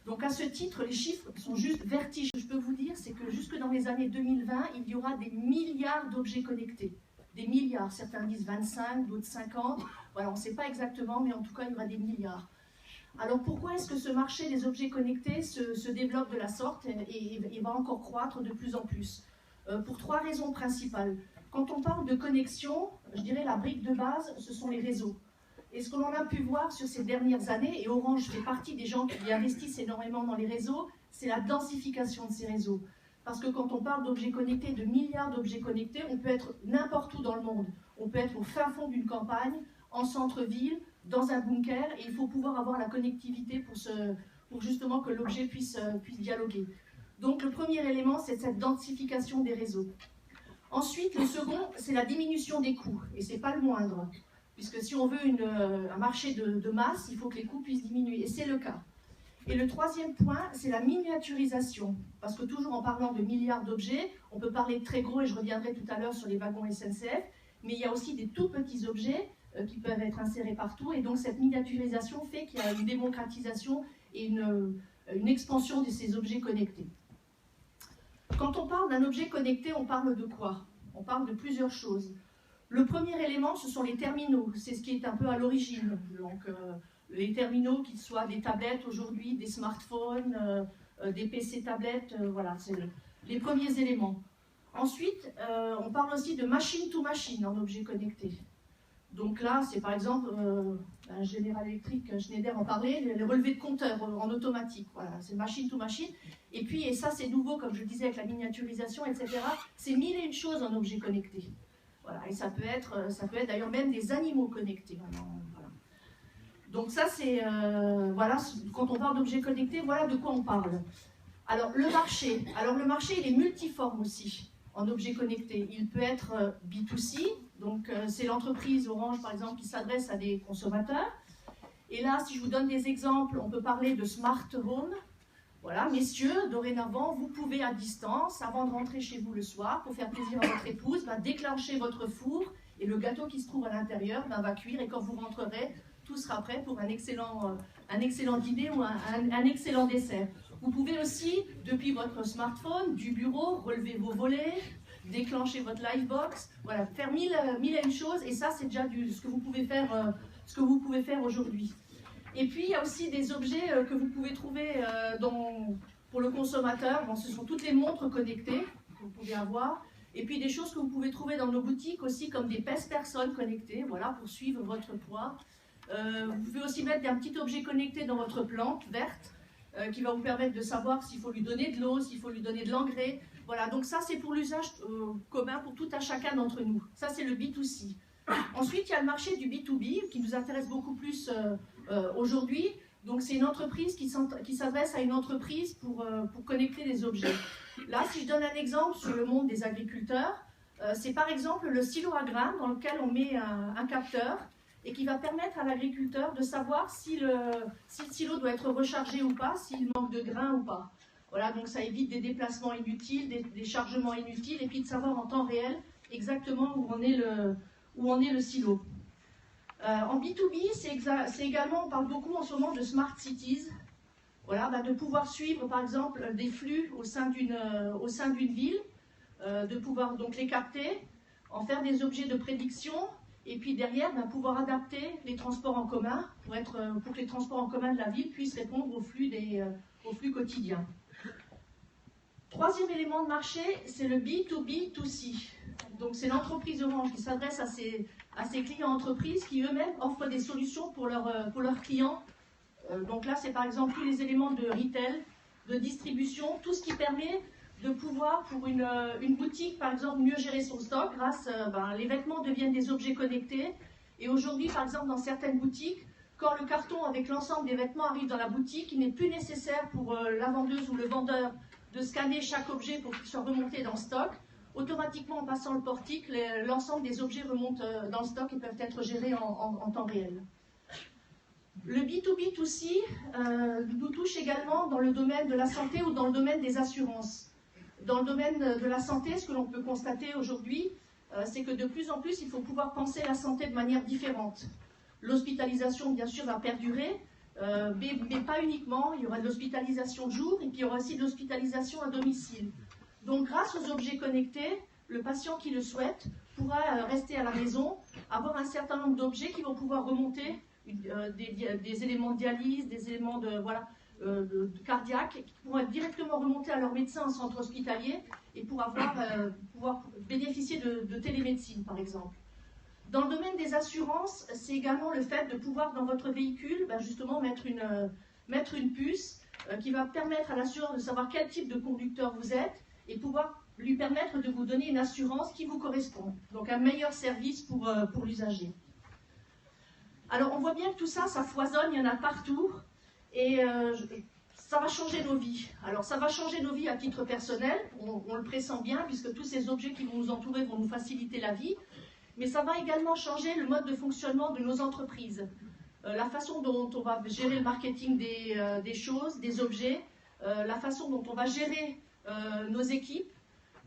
Donc à ce titre, les chiffres sont juste vertigineux. Ce que je peux vous dire, c'est que jusque dans les années 2020, il y aura des milliards d'objets connectés. Des milliards, certains disent 25, d'autres 50. Voilà, on ne sait pas exactement, mais en tout cas, il y aura des milliards. Alors pourquoi est-ce que ce marché des objets connectés se développe de la sorte et va encore croître de plus en plus? Pour trois raisons principales. Quand on parle de connexion, je dirais la brique de base, ce sont les réseaux. Et ce que l'on a pu voir sur ces dernières années, et Orange fait partie des gens qui investissent énormément dans les réseaux, c'est la densification de ces réseaux. Parce que quand on parle d'objets connectés, de milliards d'objets connectés, on peut être n'importe où dans le monde. On peut être au fin fond d'une campagne, en centre-ville, dans un bunker, et il faut pouvoir avoir la connectivité pour justement que l'objet puisse dialoguer. Donc le premier élément, c'est cette densification des réseaux. Ensuite, le second, c'est la diminution des coûts, et ce n'est pas le moindre. Puisque si on veut un marché de masse, il faut que les coûts puissent diminuer, et c'est le cas. Et le troisième point, c'est la miniaturisation. Parce que toujours en parlant de milliards d'objets, on peut parler de très gros, et je reviendrai tout à l'heure sur les wagons SNCF, mais il y a aussi des tout petits objets qui peuvent être insérés partout, et donc cette miniaturisation fait qu'il y a une démocratisation et une expansion de ces objets connectés. Quand on parle d'un objet connecté, on parle de quoi? On parle de plusieurs choses. Le premier élément, ce sont les terminaux. C'est ce qui est un peu à l'origine. Donc, les terminaux, qu'ils soient des tablettes aujourd'hui, des smartphones, des PC tablettes, voilà, c'est les premiers éléments. Ensuite, on parle aussi de machine to machine en objet connecté. Donc là, c'est par exemple, un General Electric, Schneider en parlait, les relevés de compteurs en automatique. Voilà, c'est machine to machine. Et puis, et ça c'est nouveau, comme je le disais, avec la miniaturisation, etc., c'est mille et une choses en objet connecté. Voilà, et ça peut être d'ailleurs même des animaux connectés. Voilà. Donc ça c'est, voilà, quand on parle d'objets connectés, voilà de quoi on parle. Alors le marché il est multiforme aussi en objets connectés. Il peut être B2C, donc c'est l'entreprise Orange par exemple qui s'adresse à des consommateurs. Et là, si je vous donne des exemples, on peut parler de smart home. Voilà, messieurs, dorénavant, vous pouvez à distance, avant de rentrer chez vous le soir, pour faire plaisir à votre épouse, déclencher votre four et le gâteau qui se trouve à l'intérieur va cuire et quand vous rentrerez, tout sera prêt pour un excellent dîner ou un excellent dessert. Vous pouvez aussi, depuis votre smartphone, du bureau, relever vos volets, déclencher votre Livebox, voilà, faire mille et une choses et ça c'est déjà ce que vous pouvez faire aujourd'hui. Et puis, il y a aussi des objets que vous pouvez trouver pour le consommateur. Bon, ce sont toutes les montres connectées que vous pouvez avoir. Et puis, des choses que vous pouvez trouver dans nos boutiques aussi, comme des pèse-personnes connectées, voilà, pour suivre votre poids. Vous pouvez aussi mettre un petit objet connecté dans votre plante verte qui va vous permettre de savoir s'il faut lui donner de l'eau, s'il faut lui donner de l'engrais. Voilà, donc ça, c'est pour l'usage commun pour tout un chacun d'entre nous. Ça, c'est le B2C. Ensuite, il y a le marché du B2B qui nous intéresse beaucoup plus aujourd'hui. Donc, c'est une entreprise qui s'adresse à une entreprise pour connecter des objets. Là, si je donne un exemple sur le monde des agriculteurs, c'est par exemple le silo à grains dans lequel on met un capteur et qui va permettre à l'agriculteur de savoir si le silo doit être rechargé ou pas, s'il manque de grains ou pas. Voilà, donc ça évite des déplacements inutiles, des chargements inutiles et puis de savoir en temps réel exactement où en est le silo. En B2B, c'est également, on parle beaucoup en ce moment de smart cities, voilà, de pouvoir suivre par exemple des flux au sein d'une ville, de pouvoir donc les capter, en faire des objets de prédiction Et puis derrière, pouvoir adapter les transports en commun pour que les transports en commun de la ville puissent répondre au flux quotidien. Troisième élément de marché, c'est le B2B2C. Donc c'est l'entreprise Orange qui s'adresse à ses clients entreprises qui eux-mêmes offrent des solutions pour leurs clients. Donc là, c'est par exemple tous les éléments de retail, de distribution, tout ce qui permet de pouvoir, pour une boutique, par exemple, mieux gérer son stock grâce, les vêtements deviennent des objets connectés. Et aujourd'hui, par exemple, dans certaines boutiques, quand le carton avec l'ensemble des vêtements arrive dans la boutique, il n'est plus nécessaire pour la vendeuse ou le vendeur de scanner chaque objet pour qu'il soit remonté dans le stock. Automatiquement, en passant le portique, l'ensemble des objets remontent dans le stock et peuvent être gérés en temps réel. Le B2B2C nous touche également dans le domaine de la santé ou dans le domaine des assurances. Dans le domaine de la santé, ce que l'on peut constater aujourd'hui, c'est que de plus en plus, il faut pouvoir penser la santé de manière différente. L'hospitalisation, bien sûr, va perdurer, mais pas uniquement. Il y aura de l'hospitalisation de jour et puis il y aura aussi de l'hospitalisation à domicile. Donc, grâce aux objets connectés, le patient qui le souhaite pourra rester à la maison, avoir un certain nombre d'objets qui vont pouvoir remonter des éléments de dialyse, des éléments de cardiaque, qui pourront être directement remontés à leur médecin en centre hospitalier et pour pouvoir bénéficier de télémédecine, par exemple. Dans le domaine des assurances, c'est également le fait de pouvoir, dans votre véhicule, justement mettre une puce qui va permettre à l'assureur de savoir quel type de conducteur vous êtes et pouvoir lui permettre de vous donner une assurance qui vous correspond. Donc un meilleur service pour l'usager. Alors on voit bien que tout ça, ça foisonne, il y en a partout. Et ça va changer nos vies. Alors ça va changer nos vies à titre personnel, on le pressent bien, puisque tous ces objets qui vont nous entourer vont nous faciliter la vie. Mais ça va également changer le mode de fonctionnement de nos entreprises. La façon dont on va gérer le marketing des choses, des objets, la façon dont on va gérer nos équipes,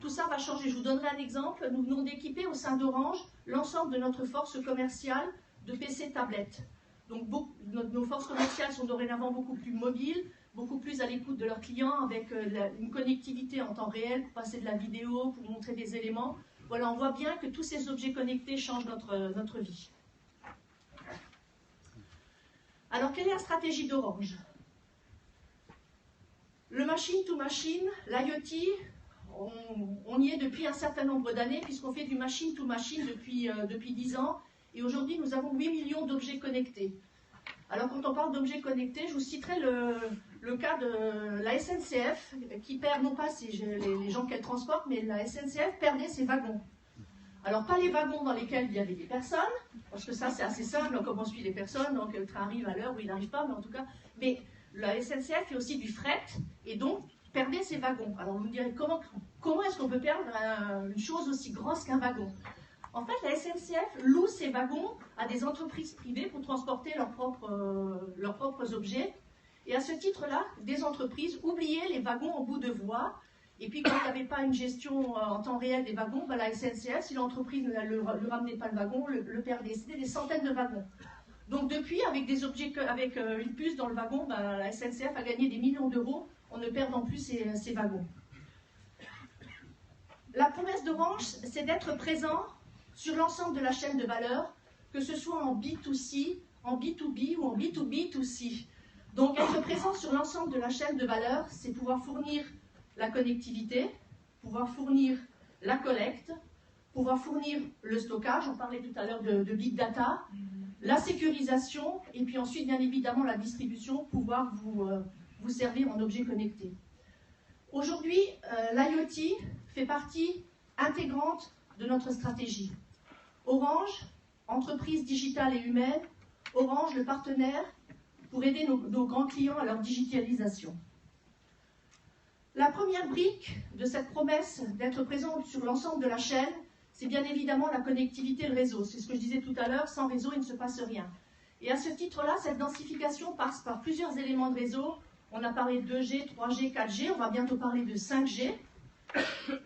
tout ça va changer. Je vous donnerai un exemple. Nous venons d'équiper au sein d'Orange l'ensemble de notre force commerciale de PC tablettes. Donc nos forces commerciales sont dorénavant beaucoup plus mobiles, beaucoup plus à l'écoute de leurs clients, avec une connectivité en temps réel pour passer de la vidéo, pour montrer des éléments. Voilà, on voit bien que tous ces objets connectés changent notre vie. Alors, quelle est la stratégie d'Orange? Le machine-to-machine, l'IoT, on y est depuis un certain nombre d'années, puisqu'on fait du machine-to-machine depuis 10 ans. Et aujourd'hui, nous avons 8 millions d'objets connectés. Alors, quand on parle d'objets connectés, je vous citerai le cas de la SNCF, qui perd, non pas les gens qu'elle transporte, mais la SNCF perdait ses wagons. Alors, pas les wagons dans lesquels il y avait des personnes, parce que ça, c'est assez simple, comme on suit les personnes, donc le train arrive à l'heure ou il n'arrive pas, mais en tout cas... Mais la SNCF fait aussi du fret, et donc perdait ses wagons. Alors, vous me direz, comment est-ce qu'on peut perdre une chose aussi grosse qu'un wagon? En fait, la SNCF loue ses wagons à des entreprises privées pour transporter leurs propres objets. Et à ce titre-là, des entreprises oubliaient les wagons en bout de voie. Et puis, quand il n'y avait pas une gestion en temps réel des wagons, la SNCF, si l'entreprise ne lui ramenait pas le wagon, le perdait. C'était des centaines de wagons. Donc, depuis, avec des objets, avec une puce dans le wagon, la SNCF a gagné des millions d'euros en ne perdant plus ses wagons. La promesse d'Orange, c'est d'être présent sur l'ensemble de la chaîne de valeur, que ce soit en B2C, en B2B ou en B2B2C. Donc être présent sur l'ensemble de la chaîne de valeur, c'est pouvoir fournir la connectivité, pouvoir fournir la collecte, pouvoir fournir le stockage, on parlait tout à l'heure de big data, la sécurisation, et puis ensuite bien évidemment la distribution, pouvoir vous servir en objet connecté. Aujourd'hui, l'IoT fait partie intégrante de notre stratégie. Orange, entreprise digitale et humaine, Orange, le partenaire pour aider nos grands clients à leur digitalisation. La première brique de cette promesse d'être présent sur l'ensemble de la chaîne, c'est bien évidemment la connectivité et le réseau. C'est ce que je disais tout à l'heure, sans réseau, il ne se passe rien. Et à ce titre-là, cette densification passe par plusieurs éléments de réseau. On a parlé de 2G, 3G, 4G, on va bientôt parler de 5G.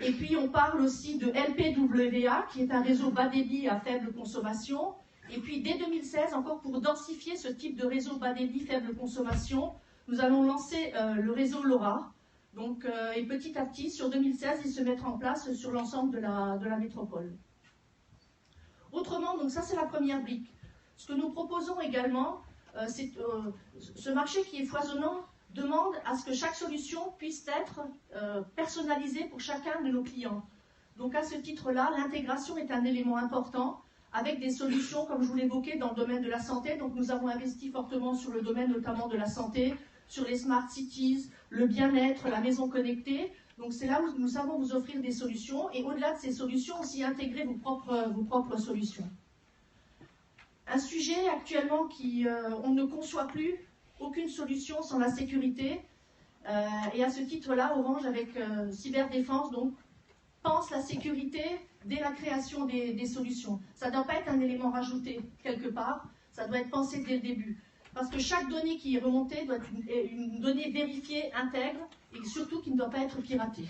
Et puis on parle aussi de LPWA, qui est un réseau bas débit à faible consommation. Et puis dès 2016, encore pour densifier ce type de réseau bas débit faible consommation, nous allons lancer le réseau LoRa. Donc, et petit à petit, sur 2016, il se mettra en place sur l'ensemble de la métropole. Autrement, donc ça c'est la première brique. Ce que nous proposons également, ce marché qui est foisonnant demande à ce que chaque solution puisse être personnalisée pour chacun de nos clients. Donc à ce titre-là, l'intégration est un élément important avec des solutions, comme je vous l'évoquais, dans le domaine de la santé. Donc nous avons investi fortement sur le domaine notamment de la santé, sur les smart cities, le bien-être, la maison connectée. Donc c'est là où nous savons vous offrir des solutions et au-delà de ces solutions, aussi intégrer vos propres solutions. Un sujet actuellement on ne conçoit plus aucune solution sans la sécurité. Et à ce titre-là, Orange, avec Cyberdéfense, donc, pense la sécurité dès la création des solutions. Ça ne doit pas être un élément rajouté quelque part, ça doit être pensé dès le début. Parce que chaque donnée qui est remontée doit être une donnée vérifiée, intègre, et surtout qui ne doit pas être piratée.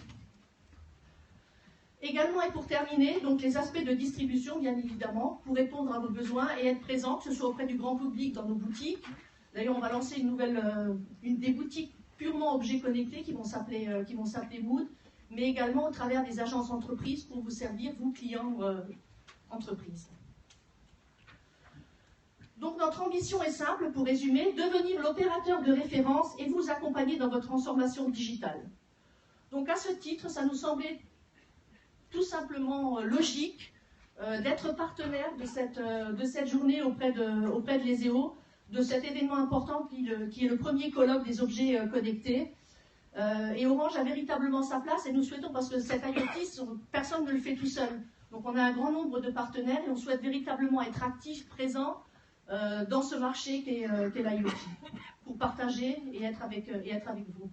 Également, et pour terminer, donc les aspects de distribution, bien évidemment, pour répondre à vos besoins et être présent, que ce soit auprès du grand public dans nos boutiques. D'ailleurs, on va lancer des boutiques purement objets connectés qui vont s'appeler Wood, mais également au travers des agences entreprises pour vous servir, vous, clients entreprises. Donc notre ambition est simple, pour résumer, devenir l'opérateur de référence et vous accompagner dans votre transformation digitale. Donc à ce titre, ça nous semblait tout simplement logique d'être partenaire de cette journée auprès de l'ESEO, de cet événement important qui est le premier colloque des objets connectés. Et Orange a véritablement sa place et nous souhaitons, parce que cet IoT, personne ne le fait tout seul. Donc on a un grand nombre de partenaires et on souhaite véritablement être actifs, présents dans ce marché qu'est l'IoT, pour partager et être avec vous.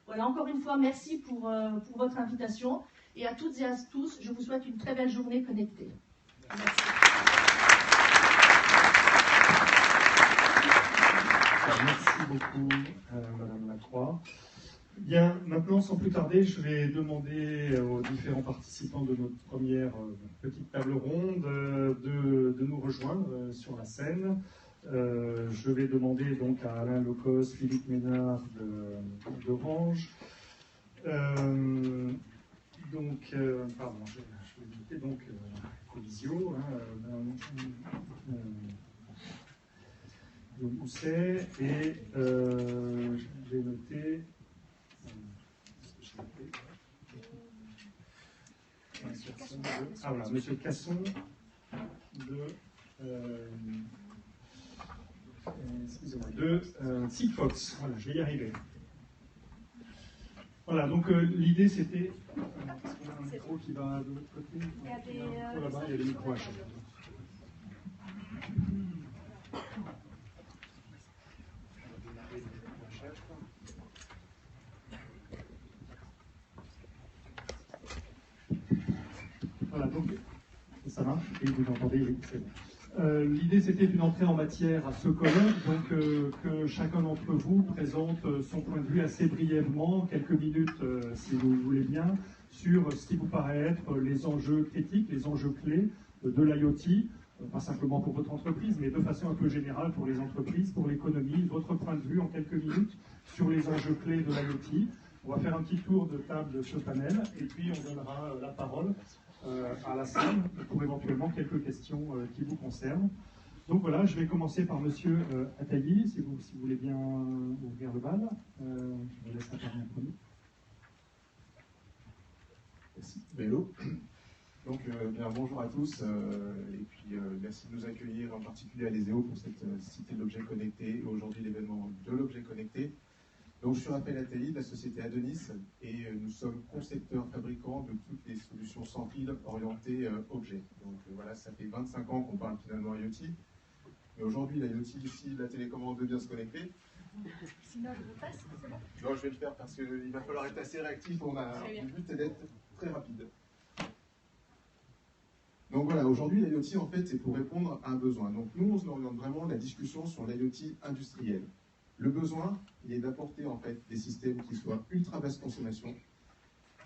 Voilà, encore une fois, merci pour votre invitation et à toutes et à tous, je vous souhaite une très belle journée connectée. Merci. Merci beaucoup, Madame Lacroix. Bien, maintenant, sans plus tarder, je vais demander aux différents participants de notre première petite table ronde de nous rejoindre sur la scène. Je vais demander donc à Alain Locos, Philippe Ménard d'Orange. Pardon, je vais noter donc Colisio, Mousset, et j'ai noté. Monsieur Casson de Sigfox. Voilà, je vais y arriver. Voilà, donc l'idée c'était. Est-ce qu'on a un micro qui va de l'autre côté? Il y a des. Là-bas, il y a des micros à chaque. Voilà, donc ça marche, et vous entendez, oui, c'est bon. L'idée c'était d'une entrée en matière à ce colloque, donc que chacun d'entre vous présente son point de vue assez brièvement, quelques minutes si vous le voulez bien, sur ce qui vous paraît être les enjeux critiques, les enjeux clés de l'IoT, pas simplement pour votre entreprise, mais de façon un peu générale pour les entreprises, pour l'économie, votre point de vue en quelques minutes sur les enjeux clés de l'IoT. On va faire un petit tour de table de ce panel, et puis on donnera la parole à la salle pour éventuellement quelques questions qui vous concernent. Donc voilà, je vais commencer par Monsieur Attali, si vous voulez bien ouvrir le bal. Je vous laisse la parole en premier. Merci. Hello. Donc, bien, bonjour à tous, et puis merci de nous accueillir, en particulier à l'ESEO pour cette cité de l'objet connecté, et aujourd'hui l'événement de l'objet connecté. Donc, je suis Raphaël Attali de la société Adonis, et nous sommes concepteurs, fabricants de toutes les solutions sans fil orientées objets. Donc voilà, ça fait 25 ans qu'on parle finalement IoT, mais aujourd'hui l'IoT, ici, la télécommande de bien se connecter. Sinon, je le passe, c'est bon? Non, je vais le faire parce qu'il va falloir être assez réactif, le but est d'être très rapide. Donc voilà, aujourd'hui l'IoT en fait c'est pour répondre à un besoin. Donc nous on oriente vraiment la discussion sur l'IoT industriel. Le besoin, il est d'apporter en fait des systèmes qui soient ultra basse consommation,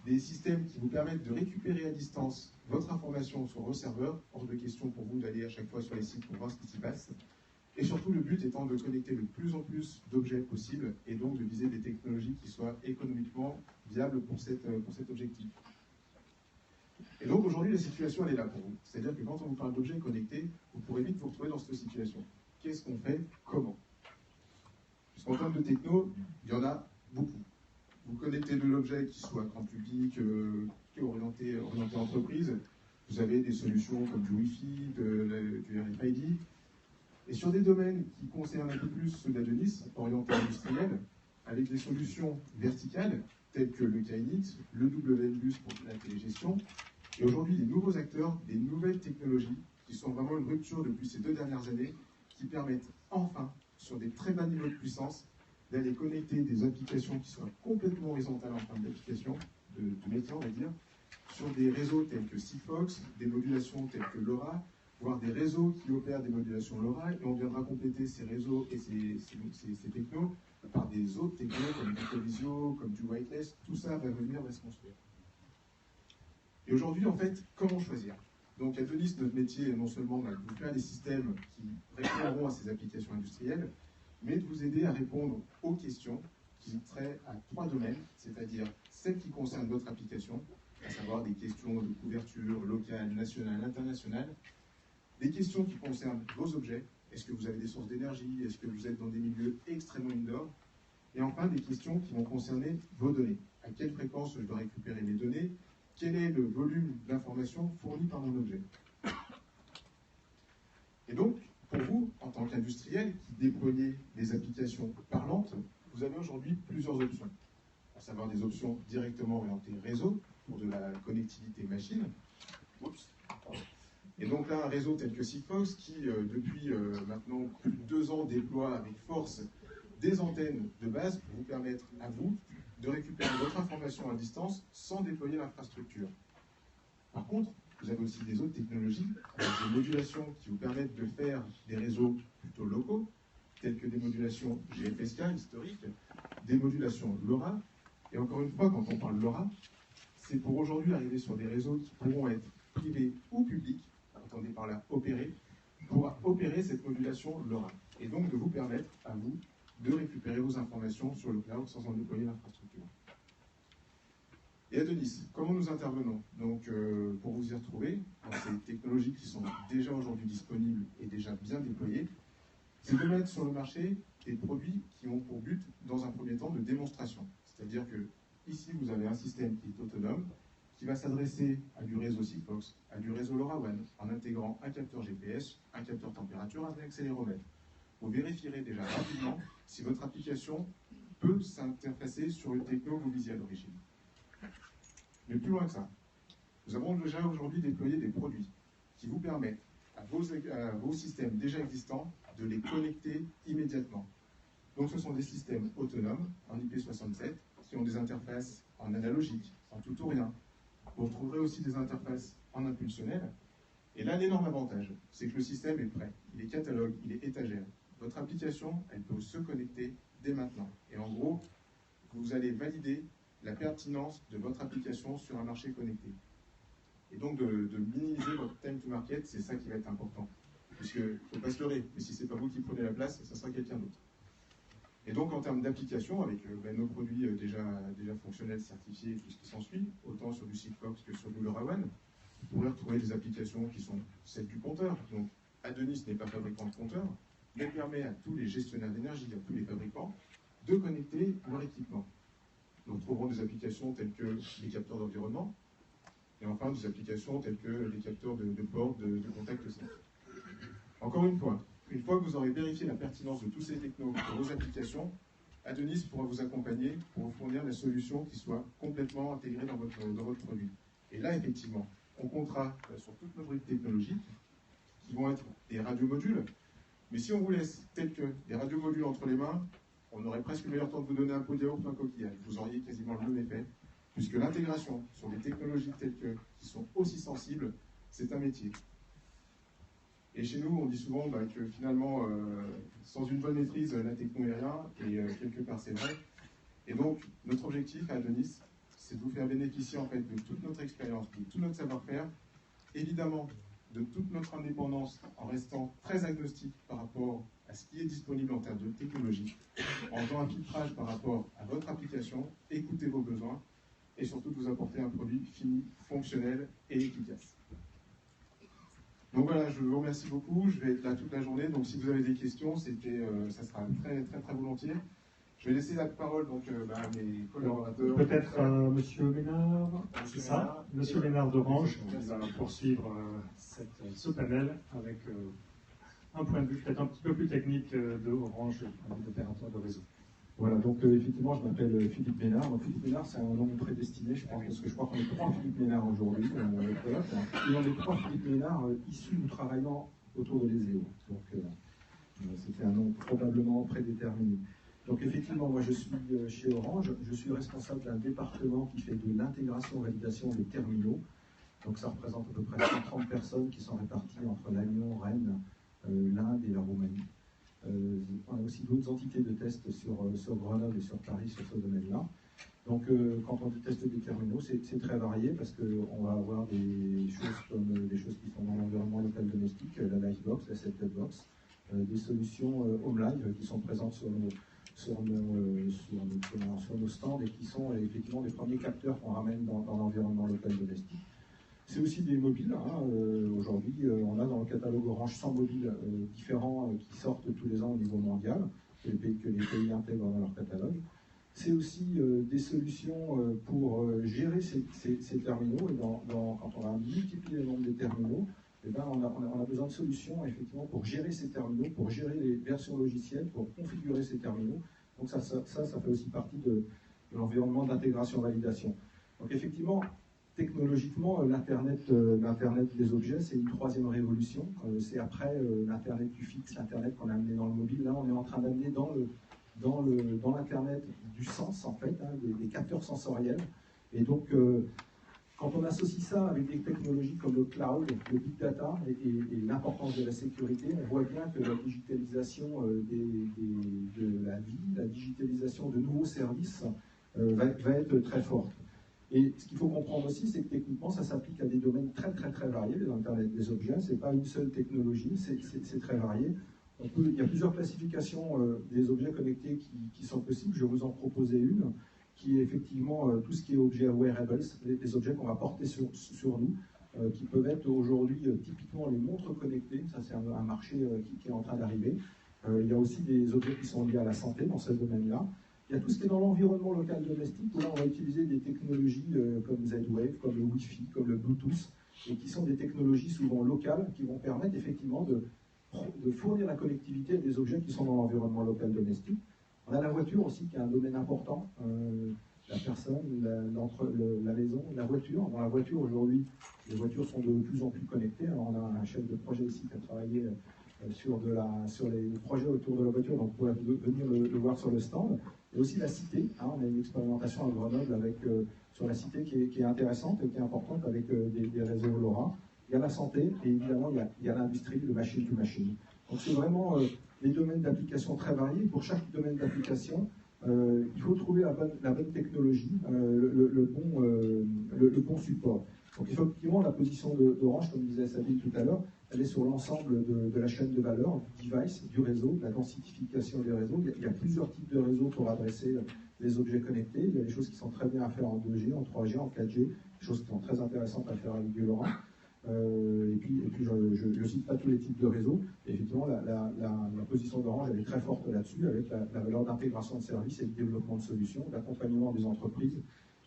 des systèmes qui vous permettent de récupérer à distance votre information sur vos serveurs, hors de question pour vous d'aller à chaque fois sur les sites pour voir ce qui s'y passe. Et surtout le but étant de connecter de plus en plus d'objets possibles et donc de viser des technologies qui soient économiquement viables pour cet objectif. Et donc aujourd'hui, la situation, elle est là pour vous. C'est-à-dire que quand on vous parle d'objets connectés, vous pourrez vite vous retrouver dans cette situation. Qu'est-ce qu'on fait? Comment? Puisqu'en termes de techno, il y en a beaucoup. Vous connectez de l'objet qui soit grand public, qui est orienté entreprise. Vous avez des solutions comme du Wi-Fi, du RFID. Et sur des domaines qui concernent un peu plus ceux d'Adonis, orientés industriels, avec des solutions verticales, telles que le KNX, le WMBus pour la télégestion, et aujourd'hui des nouveaux acteurs, des nouvelles technologies, qui sont vraiment une rupture depuis ces 2 dernières années, qui permettent enfin, sur des très bas niveaux de puissance, d'aller connecter des applications qui soient complètement horizontales en termes d'application, de métier on va dire, sur des réseaux tels que Sigfox, des modulations telles que LoRa, voire des réseaux qui opèrent des modulations LoRa, et on viendra compléter ces réseaux et ces technos par des autres technos comme du Covisio, comme du Wireless, tout ça va venir se construire. Et aujourd'hui, en fait, comment choisir? Donc à Adonis, notre métier est non seulement de vous faire des systèmes qui répondront à ces applications industrielles, mais de vous aider à répondre aux questions qui traient à 3 domaines, c'est-à-dire celles qui concernent votre application, à savoir des questions de couverture locale, nationale, internationale, des questions qui concernent vos objets, est-ce que vous avez des sources d'énergie, est-ce que vous êtes dans des milieux extrêmement indoor, et enfin des questions qui vont concerner vos données. À quelle fréquence je dois récupérer mes données, quel est le volume d'informations fourni par mon objet. Et donc, pour vous, en tant qu'industriel qui déployez des applications parlantes, vous avez aujourd'hui plusieurs options. À savoir des options directement orientées réseau, pour de la connectivité machine. Oups. Et donc là, un réseau tel que Sigfox, qui depuis maintenant plus de 2 ans déploie avec force des antennes de base pour vous permettre à vous de récupérer votre information à distance sans déployer l'infrastructure. Par contre, vous avez aussi des autres technologies, avec des modulations qui vous permettent de faire des réseaux plutôt locaux, tels que des modulations GFSK historiques, des modulations LoRa. Et encore une fois, quand on parle LoRa, c'est pour aujourd'hui arriver sur des réseaux qui pourront être privés ou publics, entendez par là opérer, pour opérer cette modulation LoRa. Et donc de vous permettre, à vous, de récupérer vos informations sur le cloud sans en déployer l'infrastructure. Et Adonis, comment nous intervenons? Donc, pour vous y retrouver, dans ces technologies qui sont déjà aujourd'hui disponibles et déjà bien déployées, c'est de mettre sur le marché des produits qui ont pour but, dans un premier temps, de démonstration. C'est-à-dire que ici, vous avez un système qui est autonome, qui va s'adresser à du réseau Sigfox, à du réseau LoRaWAN, en intégrant un capteur GPS, un capteur température, un accéléromètre. Vous vérifierez déjà rapidement si votre application peut s'interfacer sur une techno que vous visiez à l'origine. Mais plus loin que ça, nous avons déjà aujourd'hui déployé des produits qui vous permettent à vos systèmes déjà existants de les connecter immédiatement. Donc ce sont des systèmes autonomes en IP67 qui ont des interfaces en analogique, en tout ou rien. Vous retrouverez aussi des interfaces en impulsionnel. Et là, l'énorme avantage, c'est que le système est prêt. Il est catalogue, il est étagère. Votre application, elle peut se connecter dès maintenant. Et en gros, vous allez valider la pertinence de votre application sur un marché connecté. Et donc de minimiser votre time to market, c'est ça qui va être important. Puisque, il ne faut pas se leurrer, mais si ce n'est pas vous qui prenez la place, ça sera quelqu'un d'autre. Et donc en termes d'application, avec nos produits déjà fonctionnels, certifiés, et tout ce qui s'ensuit, autant sur du Sigfox que sur du LoRaWAN, vous pourrez retrouver des applications qui sont celles du compteur. Donc Adonis n'est pas fabricant de compteur, mais permet à tous les gestionnaires d'énergie, à tous les fabricants, de connecter leur équipement. Nous retrouverons des applications telles que les capteurs d'environnement, et enfin des applications telles que les capteurs de port, de contact simple. Encore une fois que vous aurez vérifié la pertinence de tous ces technos pour vos applications, Adonis pourra vous accompagner pour vous fournir la solution qui soit complètement intégrée dans votre produit. Et là, effectivement, on comptera sur toutes nos briques technologiques qui vont être des radiomodules. Mais si on vous laisse tels que des radiomodules entre les mains, on aurait presque le meilleur temps de vous donner un pot de yaourt ou un coquillage. Vous auriez quasiment le même effet, puisque l'intégration sur des technologies telles que, qui sont aussi sensibles, c'est un métier. Et chez nous, on dit souvent que finalement, sans une bonne maîtrise, la techno est rien, et quelque part c'est vrai. Et donc, notre objectif à Adonis, c'est de vous faire bénéficier en fait de toute notre expérience, de tout notre savoir-faire, évidemment de toute notre indépendance en restant très agnostique par rapport à ce qui est disponible en termes de technologie, en faisant un filtrage par rapport à votre application, écoutez vos besoins, et surtout de vous apporter un produit fini, fonctionnel et efficace. Donc voilà, je vous remercie beaucoup. Je vais être là toute la journée. Donc si vous avez des questions, ça sera très, très, très volontiers. Je vais laisser la parole donc, à mes collaborateurs. Peut-être Monsieur Ménard, c'est ça, Monsieur Ménard d'Orange, qui va poursuivre ce panel avec un point de vue peut-être un petit peu plus technique de Orange, d'opérateur de réseau. Voilà, donc effectivement, je m'appelle Philippe Ménard. Donc Philippe Ménard, c'est un nom prédestiné, je pense, parce que je crois qu'on est 3 Philippe Ménard aujourd'hui. Et on est 3 Philippe Ménard issus ou travaillant autour de l'ESEO. Donc c'était un nom probablement prédéterminé. Donc effectivement, moi je suis chez Orange, je suis responsable d'un département qui fait de l'intégration et validation des terminaux. Donc ça représente à peu près 130 personnes qui sont réparties entre l'Agnon, Rennes, l'Inde et la Roumanie. On a aussi d'autres entités de tests sur Grenoble et sur Paris sur ce domaine-là. Donc quand on dit test des terminaux, c'est très varié parce qu'on va avoir des choses comme des choses qui sont dans l'environnement local domestique, la Livebox, la Setup Box, des solutions Home Live qui sont présentes sur nos stands et qui sont effectivement les premiers capteurs qu'on ramène dans l'environnement local domestique. C'est aussi des mobiles. Aujourd'hui, on a dans le catalogue Orange 100 mobiles différents qui sortent tous les ans au niveau mondial, que les pays intègrent dans leur catalogue. C'est aussi des solutions pour gérer ces terminaux. Et quand on va multiplier le nombre de terminaux, eh ben, on a besoin de solutions effectivement pour gérer ces terminaux, pour gérer les versions logicielles, pour configurer ces terminaux. Donc ça fait aussi partie de l'environnement d'intégration-validation. Donc effectivement, technologiquement, l'Internet des objets, c'est une troisième révolution. C'est après l'Internet du fixe, l'Internet qu'on a amené dans le mobile. Là, on est en train d'amener dans l'Internet du sens, en fait, des capteurs sensoriels. Et donc, quand on associe ça avec des technologies comme le cloud, le big data et l'importance de la sécurité, on voit bien que la digitalisation de la vie, la digitalisation de nouveaux services va être très forte. Et ce qu'il faut comprendre aussi, c'est que techniquement, ça s'applique à des domaines très très très variés, l'Internet des objets. Ce n'est pas une seule technologie, c'est très varié. Il y a plusieurs classifications des objets connectés qui sont possibles. Je vais vous en proposer une, qui est effectivement tout ce qui est objets wearables, les objets qu'on va porter sur nous, qui peuvent être aujourd'hui typiquement les montres connectées. Ça, c'est un marché qui est en train d'arriver. Il y a aussi des objets qui sont liés à la santé dans ce domaine-là. Il y a tout ce qui est dans l'environnement local domestique, où là on va utiliser des technologies comme Z-Wave, comme le Wi-Fi, comme le Bluetooth, et qui sont des technologies souvent locales qui vont permettre effectivement de fournir la connectivité à des objets qui sont dans l'environnement local domestique. On a la voiture aussi qui est un domaine important, la personne, la maison, la voiture. Dans la voiture aujourd'hui, les voitures sont de plus en plus connectées. Alors on a un chef de projet ici qui a travaillé sur les projets autour de la voiture, donc vous pouvez venir le voir sur le stand. Et aussi la cité, on a une expérimentation à Grenoble sur la cité qui est intéressante et qui est importante avec des réseaux LoRa. Il y a la santé et évidemment il y a l'industrie, le machine to machine. Donc c'est vraiment des domaines d'application très variés. Pour chaque domaine d'application, il faut trouver la bonne technologie, le bon support. Donc effectivement, la position d'Orange, comme disait Sabine tout à l'heure, elle est sur l'ensemble de la chaîne de valeur, du device, du réseau, de la densification des réseaux. Il y a plusieurs types de réseaux pour adresser les objets connectés. Il y a des choses qui sont très bien à faire en 2G, en 3G, en 4G, des choses qui sont très intéressantes à faire avec du LoRa. Et puis je ne cite pas tous les types de réseaux. Et effectivement, la position d'Orange, elle est très forte là-dessus, avec la valeur d'intégration de services et de développement de solutions, d'accompagnement des entreprises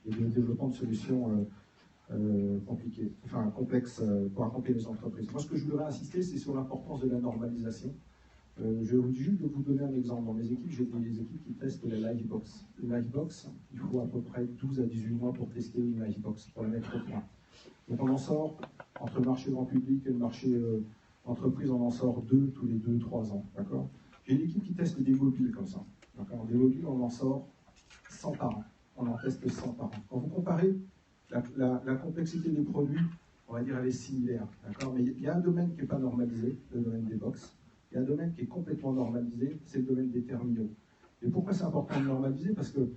et de développement de solutions complexes pour accompagner les entreprises. Moi, ce que je voudrais insister, c'est sur l'importance de la normalisation. Je vous dis juste de vous donner un exemple. Dans mes équipes, j'ai des équipes qui testent la Livebox. Une Livebox, il faut à peu près 12 à 18 mois pour tester une Livebox, pour la mettre au point. Donc on en sort, entre le marché grand public et le marché entreprise, on en sort 2 tous les 2-3 ans. D'accord ? J'ai une équipe qui teste des mobiles comme ça. D'accord ? Des mobiles, on en sort 100 par an. On en teste 100 par an. Quand vous comparez la complexité des produits, on va dire elle est similaire. D'accord ? Mais il y a un domaine qui n'est pas normalisé, le domaine des box. Il y a un domaine qui est complètement normalisé, c'est le domaine des terminaux. Et pourquoi c'est important de normaliser ? Parce que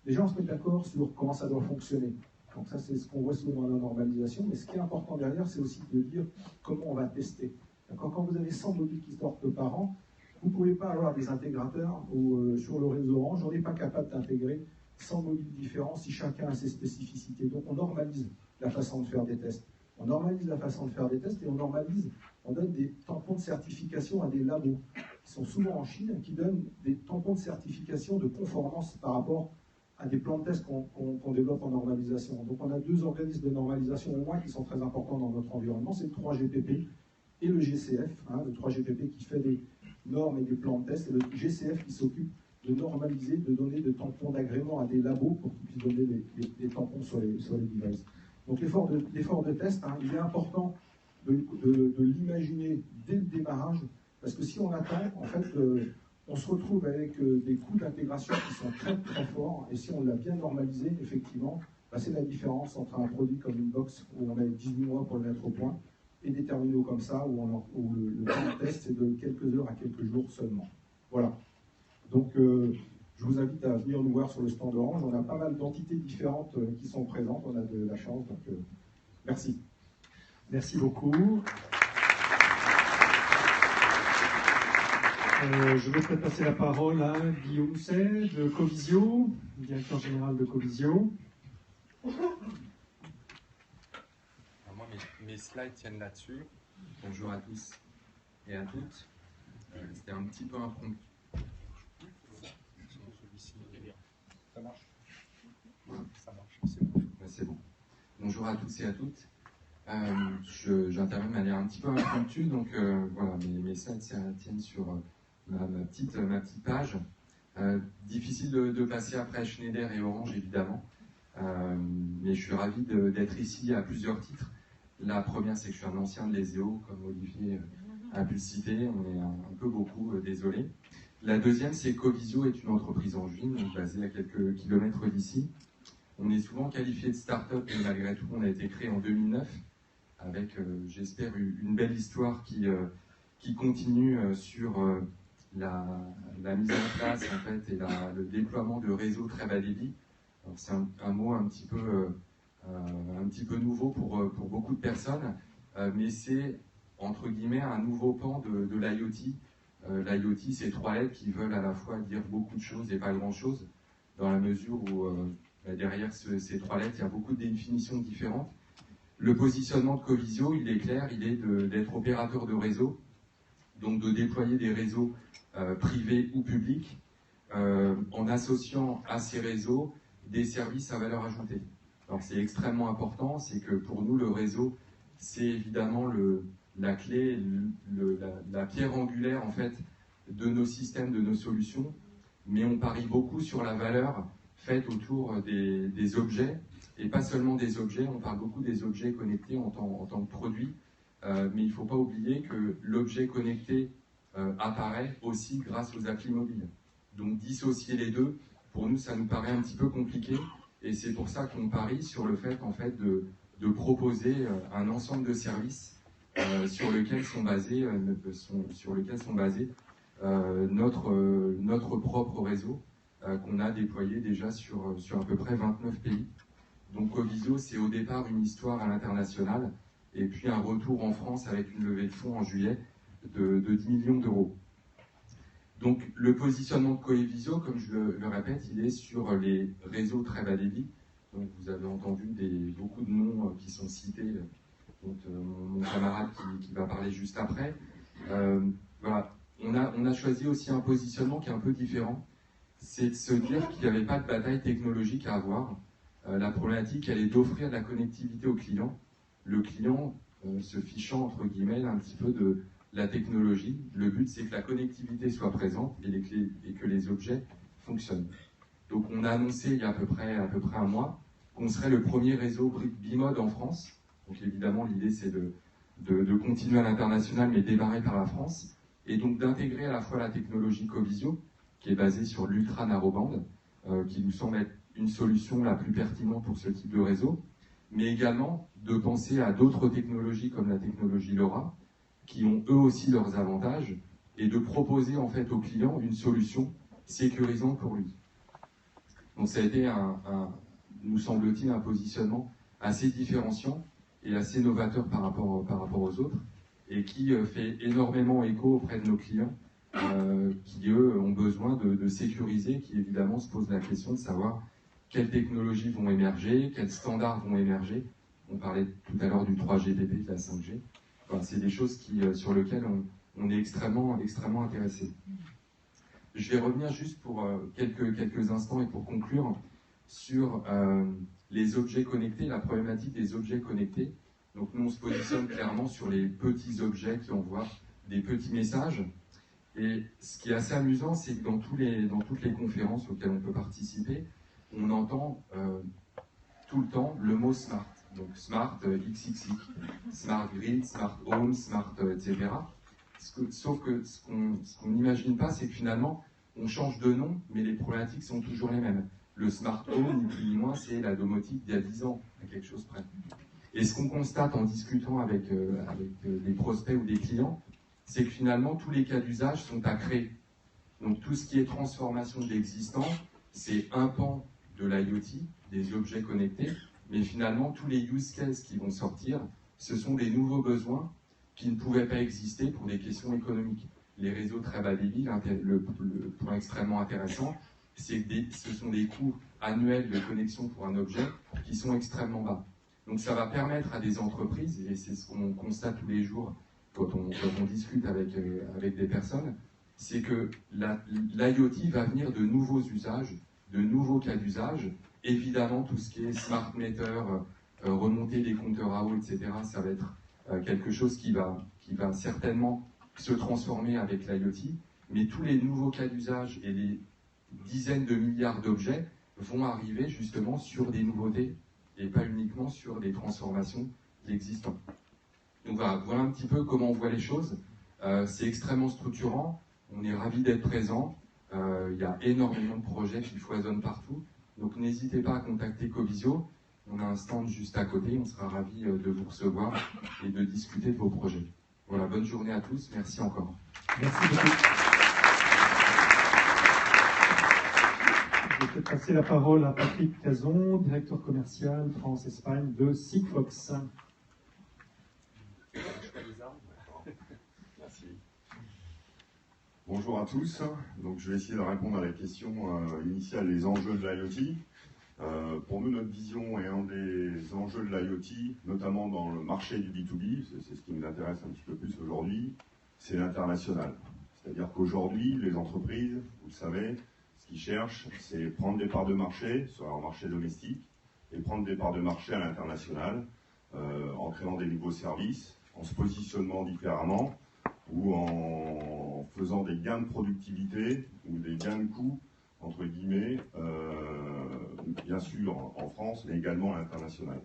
les gens se mettent d'accord sur comment ça doit fonctionner. Donc ça, c'est ce qu'on voit souvent dans la normalisation. Mais ce qui est important derrière, c'est aussi de dire comment on va tester. Quand vous avez 100 mobiles qui sortent par an, vous ne pouvez pas avoir des intégrateurs ou sur le réseau Orange, on n'est pas capable d'intégrer 100 mobiles différents si chacun a ses spécificités. Donc on normalise la façon de faire des tests. On normalise la façon de faire des tests et on donne des tampons de certification à des labos qui sont souvent en Chine, qui donnent des tampons de certification de conformance par rapport à des plans de test qu'on développe en normalisation. Donc on a 2 organismes de normalisation au moins qui sont très importants dans notre environnement, c'est le 3GPP et le GCF, le 3GPP qui fait des normes et des plans de test, et le GCF qui s'occupe de normaliser, de donner des tampons d'agrément à des labos pour qu'ils puissent donner des tampons sur les devices. Donc l'effort de test, il est important de l'imaginer dès le démarrage, parce que si on attend, en fait, on se retrouve avec des coûts d'intégration qui sont très très forts, et si on l'a bien normalisé, effectivement, c'est la différence entre un produit comme une box où on a 18 mois pour le mettre au point, et des terminaux comme ça où le temps de test c'est de quelques heures à quelques jours seulement. Voilà. Donc je vous invite à venir nous voir sur le stand Orange. On a pas mal d'entités différentes qui sont présentes. On a de la chance. Donc merci. Merci beaucoup. Je vais peut-être passer la parole à Guillaume Say de Covisio, directeur général de Covisio. Moi, mes slides tiennent là-dessus. Bonjour à tous et à toutes. C'était un petit peu impromptu. Ça marche. Ça marche, c'est bon. C'est bon. Bonjour à tous et à toutes. J'interviens de manière un petit peu impromptue, donc voilà, mes slides tiennent sur ma petite page. Difficile de passer après Schneider et Orange, évidemment, mais je suis ravi d'être ici à plusieurs titres. La première, c'est que je suis un ancien de l'ESEO, comme Olivier a pu le citer, on est un peu beaucoup, désolé. La deuxième, c'est que Covisio est une entreprise angevine, donc basée à quelques kilomètres d'ici. On est souvent qualifié de start-up, mais malgré tout, on a été créé en 2009, avec, j'espère, une belle histoire qui continue sur la mise en place en fait, et le déploiement de réseaux très bas débit. C'est un mot un petit peu nouveau pour beaucoup de personnes, mais c'est, entre guillemets, un nouveau pan de l'IoT. L'IoT, c'est 3 lettres qui veulent à la fois dire beaucoup de choses et pas grand-chose, dans la mesure où derrière ces 3 lettres, il y a beaucoup de définitions différentes. Le positionnement de Covisio, il est clair, il est d'être opérateur de réseau, donc de déployer des réseaux privés ou publics, en associant à ces réseaux des services à valeur ajoutée. Alors c'est extrêmement important, c'est que pour nous, le réseau, c'est évidemment la clé, la pierre angulaire en fait de nos systèmes, de nos solutions, mais on parie beaucoup sur la valeur faite autour des objets, et pas seulement des objets, on parle beaucoup des objets connectés en tant que produits, mais il ne faut pas oublier que l'objet connecté apparaît aussi grâce aux applis mobiles. Donc dissocier les deux, pour nous, ça nous paraît un petit peu compliqué, et c'est pour ça qu'on parie sur le fait en fait de proposer un ensemble de services sur lesquels sont basés notre propre réseau qu'on a déployé déjà sur à peu près 29 pays. Donc Covisio, c'est au départ une histoire à l'international et puis un retour en France avec une levée de fonds en juillet de 10 millions d'euros. Donc le positionnement de Covisio, comme je le répète, il est sur les réseaux très bas débit. Donc vous avez entendu beaucoup de noms qui sont cités, donc mon camarade qui va parler juste après. Voilà. On a choisi aussi un positionnement qui est un peu différent. C'est de se dire qu'il n'y avait pas de bataille technologique à avoir. La problématique, elle est d'offrir de la connectivité au client. Le client se fichant, entre guillemets, un petit peu de la technologie. Le but, c'est que la connectivité soit présente et que les objets fonctionnent. Donc, on a annoncé il y a à peu près un mois qu'on serait le premier réseau bimode en France. Donc, évidemment, l'idée, c'est de continuer à l'international, mais démarrer par la France. Et donc, d'intégrer à la fois la technologie Covisio, qui est basée sur l'ultra narrowband, qui nous semble être une solution la plus pertinente pour ce type de réseau, mais également de penser à d'autres technologies comme la technologie LoRa, qui ont eux aussi leurs avantages, et de proposer en fait au client une solution sécurisante pour lui. Donc ça a été nous semble-t-il, un positionnement assez différenciant et assez novateur par rapport aux autres, et qui fait énormément écho auprès de nos clients, qui eux ont besoin de sécuriser, qui évidemment se posent la question de savoir quelles technologies vont émerger, quels standards vont émerger. On parlait tout à l'heure du 3GPP, de la 5G. Enfin, c'est des choses sur lesquelles on est extrêmement intéressé. Je vais revenir juste pour quelques instants et pour conclure sur les objets connectés, la problématique des objets connectés. Donc nous, on se positionne clairement sur les petits objets qui envoient des petits messages. Et ce qui est assez amusant, c'est que dans toutes les conférences auxquelles on peut participer, on entend tout le temps le mot smart. Donc smart XXX, smart grid, smart home, smart etc. Sauf que ce qu'on n'imagine pas, c'est que finalement, on change de nom, mais les problématiques sont toujours les mêmes. Le smart home, ni plus ni moins, c'est la domotique d'il y a 10 ans, à quelque chose près. Et ce qu'on constate en discutant avec des prospects ou des clients, c'est que finalement, tous les cas d'usage sont à créer. Donc tout ce qui est transformation de l'existant, c'est un pan de l'IoT, des objets connectés, mais finalement, tous les use cases qui vont sortir, ce sont des nouveaux besoins qui ne pouvaient pas exister pour des questions économiques. Les réseaux très bas débit, le point extrêmement intéressant, c'est que ce sont des coûts annuels de connexion pour un objet qui sont extrêmement bas. Donc ça va permettre à des entreprises, et c'est ce qu'on constate tous les jours quand on discute avec des personnes, c'est que l'IoT va venir de nouveaux usages, de nouveaux cas d'usage. Évidemment, tout ce qui est smart meter, remonter des compteurs à eau, etc., ça va être quelque chose qui va certainement se transformer avec l'IoT, mais tous les nouveaux cas d'usage et les dizaines de milliards d'objets vont arriver justement sur des nouveautés et pas uniquement sur des transformations existantes. Donc voilà un petit peu comment on voit les choses. C'est extrêmement structurant, on est ravis d'être présent, il y a énormément de projets qui foisonnent partout, donc n'hésitez pas à contacter Covisio, on a un stand juste à côté, on sera ravis de vous recevoir et de discuter de vos projets. Voilà, bonne journée à tous, merci encore. Merci beaucoup. Je vais peut-être passer la parole à Patrick Cazon, directeur commercial France-Espagne de Sigfox. Merci. Bonjour à tous. Donc, je vais essayer de répondre à la question initiale, les enjeux de l'IoT. Pour nous, notre vision est un des enjeux de l'IoT, notamment dans le marché du B2B, c'est ce qui nous intéresse un petit peu plus aujourd'hui, c'est l'international. C'est-à-dire qu'aujourd'hui, les entreprises, vous le savez, ce qu'ils cherchent, c'est prendre des parts de marché sur leur marché domestique et prendre des parts de marché à l'international en créant des nouveaux services, en se positionnant différemment ou en faisant des gains de productivité ou des gains de coûts, entre guillemets, bien sûr en France, mais également à l'international.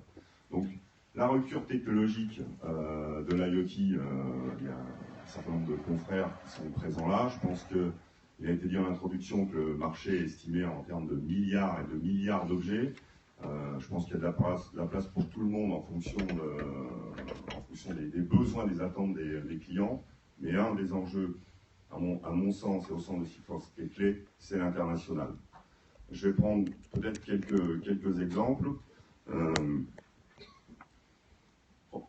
Donc la rupture technologique de l'IoT, il y a un certain nombre de confrères qui sont présents là. Je pense qu'il a été dit en introduction que le marché est estimé en termes de milliards et de milliards d'objets. Je pense qu'il y a de la place pour tout le monde en fonction des besoins, des attentes des clients. Mais un des enjeux, à mon sens et au sens de Sigfox, qui est clé, c'est l'international. Je vais prendre peut-être quelques exemples.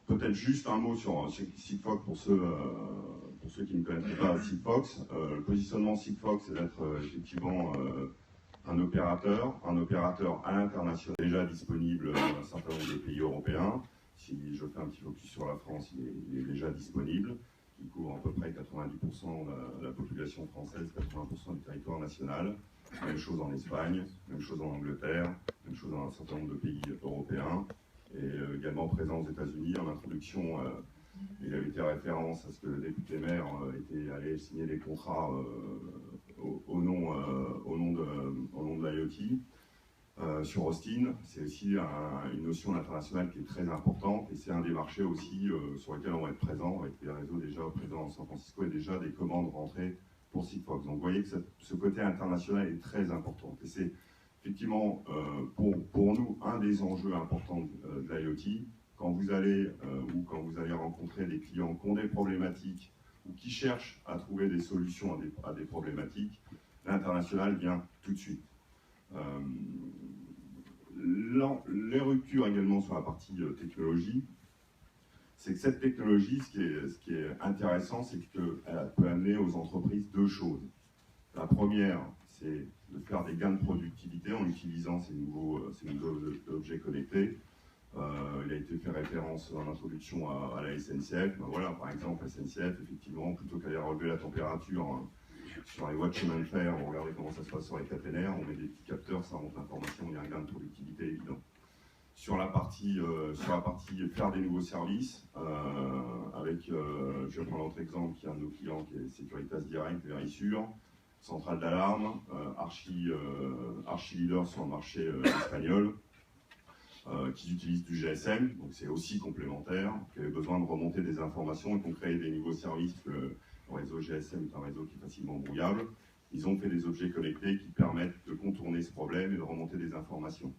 Peut-être juste un mot sur Sigfox pour ceux qui ne connaissent pas Sigfox. Le positionnement Sigfox, c'est d'être effectivement un opérateur à l'international, déjà disponible dans un certain nombre de pays européens. Si je fais un petit focus sur la France, il est déjà disponible. Il couvre à peu près 90% de la population française, 80% du territoire national. Même chose en Espagne, même chose en Angleterre, même chose dans un certain nombre de pays européens. Et également présent aux États-Unis. En introduction, il avait été référence à ce que le député maire était allé signer des contrats au nom de l'IoT. Sur Austin, c'est aussi une notion internationale qui est très importante et c'est un des marchés aussi sur lesquels on va être présent avec des réseaux déjà présents à San Francisco et déjà des commandes rentrées pour Sigfox. Donc vous voyez que ce côté international est très important et c'est effectivement pour nous un des enjeux importants de l'IoT. Quand vous allez rencontrer des clients qui ont des problématiques ou qui cherchent à trouver des solutions à des problématiques, l'international vient tout de suite. Les ruptures également sur la partie technologie, c'est que cette technologie, ce qui est intéressant, c'est qu'elle peut amener aux entreprises deux choses. La première, c'est de faire des gains de productivité en utilisant ces nouveaux objets connectés. Il a été fait référence en introduction à la SNCF. Ben voilà, par exemple, la SNCF, effectivement, plutôt qu'aller relever la température sur les voies de chemin de fer, on regarde comment ça se passe sur les caténaires, on met des petits capteurs, ça remonte l'information, il y a un gain de productivité évident. Sur la partie faire des nouveaux services, je vais prendre l'autre exemple qui est un de nos clients, qui est Securitas Direct, Verisure, centrale d'alarme, archi leader sur le marché espagnol, qui utilisent du GSM, donc c'est aussi complémentaire, qui avaient besoin de remonter des informations et qu'on crée des nouveaux services. Le réseau GSM est un réseau qui est facilement brouillable. Ils ont fait des objets connectés qui permettent de contourner ce problème et de remonter des informations.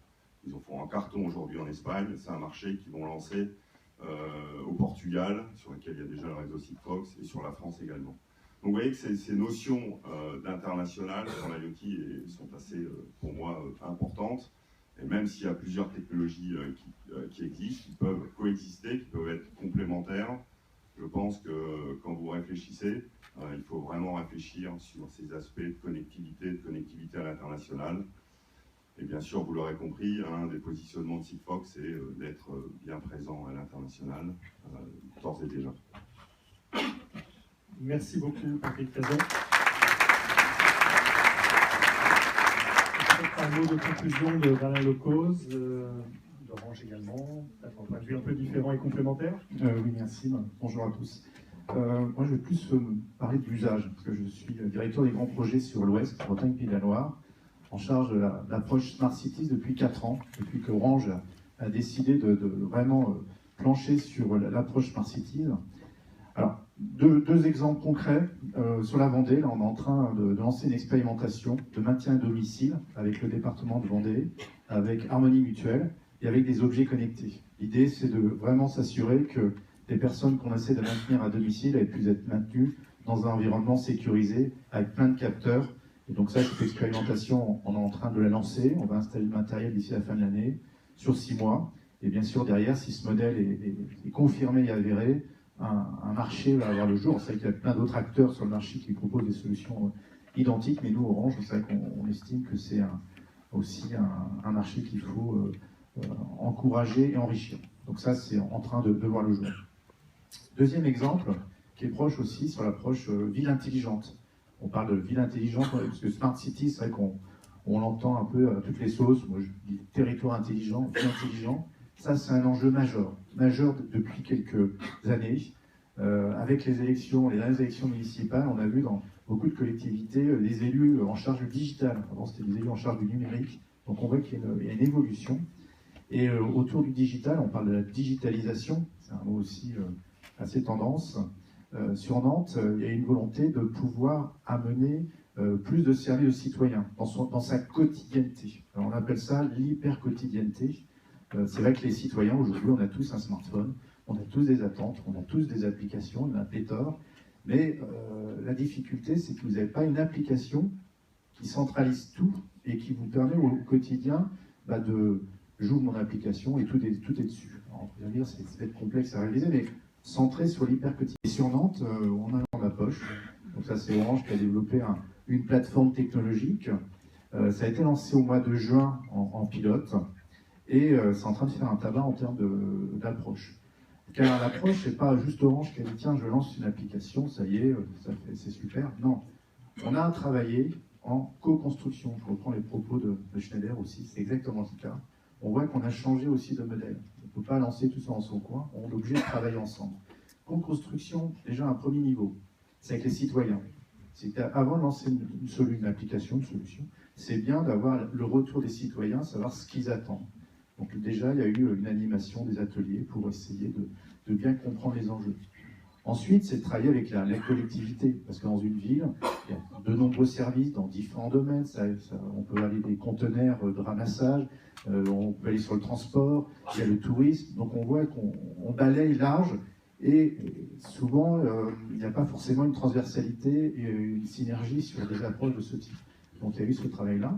Ils en font un carton aujourd'hui en Espagne, c'est un marché qu'ils vont lancer au Portugal, sur lequel il y a déjà le réseau Sigfox, et sur la France également. Donc vous voyez que ces notions d'international sur l'IoT sont assez, pour moi, importantes. Et même s'il y a plusieurs technologies qui existent, qui peuvent coexister, qui peuvent être complémentaires, je pense que quand vous réfléchissez, il faut vraiment réfléchir sur ces aspects de connectivité à l'international. Et bien sûr, vous l'aurez compris, un des positionnements de Sigfox, c'est d'être bien présent à l'international, d'ores et déjà. Merci beaucoup, Patrick Cazet. Un mot de conclusion d'Alain Lecause, d'Orange également, peut-être un point de vue un peu différent et complémentaire. Oui, merci. Bonjour à tous. Moi, je vais plus parler de l'usage, parce que je suis directeur des grands projets sur l'Ouest, Bretagne, Pays de la Loire, en charge de l'approche Smart Cities depuis 4 ans, depuis que Orange a décidé de vraiment plancher sur l'approche Smart Cities. Alors, deux exemples concrets. Sur la Vendée, là, on est en train de lancer une expérimentation de maintien à domicile avec le département de Vendée, avec Harmonie Mutuelle et avec des objets connectés. L'idée, c'est de vraiment s'assurer que des personnes qu'on essaie de maintenir à domicile puissent être maintenues dans un environnement sécurisé avec plein de capteurs. Et donc ça, cette expérimentation, on est en train de la lancer. On va installer le matériel d'ici la fin de l'année, sur 6 mois. Et bien sûr, derrière, si ce modèle est confirmé et avéré, un marché va avoir le jour. On sait qu'il y a plein d'autres acteurs sur le marché qui proposent des solutions identiques, mais nous, Orange, c'est vrai qu'on estime que c'est aussi un marché qu'il faut encourager et enrichir. Donc ça, c'est en train de voir le jour. Deuxième exemple, qui est proche aussi sur l'approche ville intelligente. On parle de ville intelligente, parce que Smart City, c'est vrai qu'on l'entend un peu à toutes les sauces. Moi, je dis territoire intelligent, ville intelligent. Ça, c'est un enjeu majeur depuis quelques années. Avec les dernières élections municipales, on a vu dans beaucoup de collectivités des élus en charge du digital. Avant, c'était des élus en charge du numérique. Donc, on voit qu'il y a une évolution. Et autour du digital, on parle de la digitalisation. C'est un mot aussi assez tendance. Sur Nantes, il y a une volonté de pouvoir amener plus de services aux citoyens dans sa quotidienneté. Alors, on appelle ça l'hyper-quotidienneté. C'est vrai que les citoyens, aujourd'hui, on a tous un smartphone, on a tous des attentes, on a tous des applications, il y en a pléthore, mais la difficulté, c'est que vous n'avez pas une application qui centralise tout et qui vous permet au quotidien de j'ouvre mon application et tout est dessus. Alors, on peut dire c'est peut-être complexe à réaliser, mais centré sur l'hyper-quotidien. Et sur Nantes, on a dans la poche, donc ça c'est Orange qui a développé une plateforme technologique. Ça a été lancé au mois de juin en pilote. Et c'est en train de faire un tabac en termes d'approche. Car l'approche, c'est pas juste Orange qui a dit tiens, je lance une application, ça y est, c'est super. Non, on a travaillé en co-construction. Je reprends les propos de Schneider aussi, c'est exactement le cas. On voit qu'on a changé aussi de modèle. On ne peut pas lancer tout ça en son coin, on est obligé de travailler ensemble. Co-construction, déjà un premier niveau, c'est avec les citoyens. C'est qu'avant de lancer une application, une solution, c'est bien d'avoir le retour des citoyens, savoir ce qu'ils attendent. Donc déjà, il y a eu une animation des ateliers pour essayer de bien comprendre les enjeux. Ensuite, c'est de travailler avec la collectivité, parce que dans une ville, il y a de nombreux services dans différents domaines. On peut aller des conteneurs de ramassage, on peut aller sur le transport, il y a le tourisme. Donc on voit qu'on balaye large et souvent, il n'y a pas forcément une transversalité et une synergie sur des approches de ce type. Donc il y a eu ce travail-là.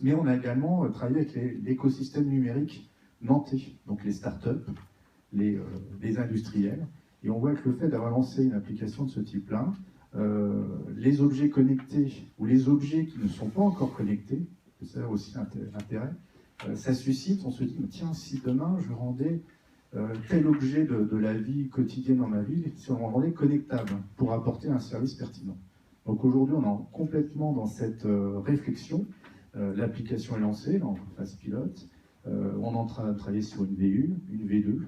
Mais on a également travaillé avec l'écosystème numérique nantais, donc les startups, les industriels. Et on voit que le fait d'avoir lancé une application de ce type-là, les objets connectés ou les objets qui ne sont pas encore connectés, c'est aussi l'intérêt, ça suscite, on se dit, tiens, si demain je rendais tel objet de la vie quotidienne dans ma ville, si on le rendait connectable pour apporter un service pertinent. Donc aujourd'hui, on est complètement dans cette réflexion. L'application est lancée, là, en phase pilote. On est en train de travailler sur une V1, une V2.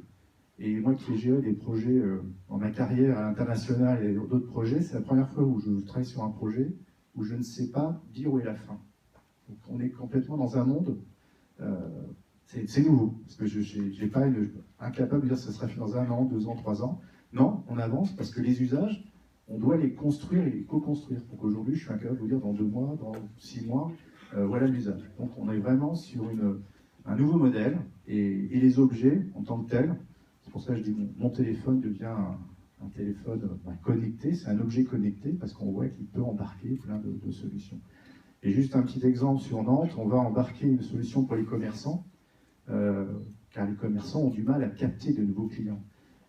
Et moi qui ai géré des projets dans ma carrière à l'international et d'autres projets, c'est la première fois où je travaille sur un projet où je ne sais pas dire où est la fin. Donc on est complètement dans un monde, c'est nouveau, parce que je n'ai pas incapable de dire que ça sera fait dans 1 an, 2 ans, 3 ans. Non, on avance parce que les usages, on doit les construire et les co-construire. Donc aujourd'hui, je suis incapable de vous dire dans 2 mois, dans 6 mois, voilà l'usage. Donc on est vraiment sur un nouveau modèle et les objets en tant que tels. C'est pour ça que je dis mon téléphone devient un téléphone connecté, c'est un objet connecté parce qu'on voit qu'il peut embarquer plein de solutions. Et juste un petit exemple sur Nantes, on va embarquer une solution pour les commerçants, car les commerçants ont du mal à capter de nouveaux clients.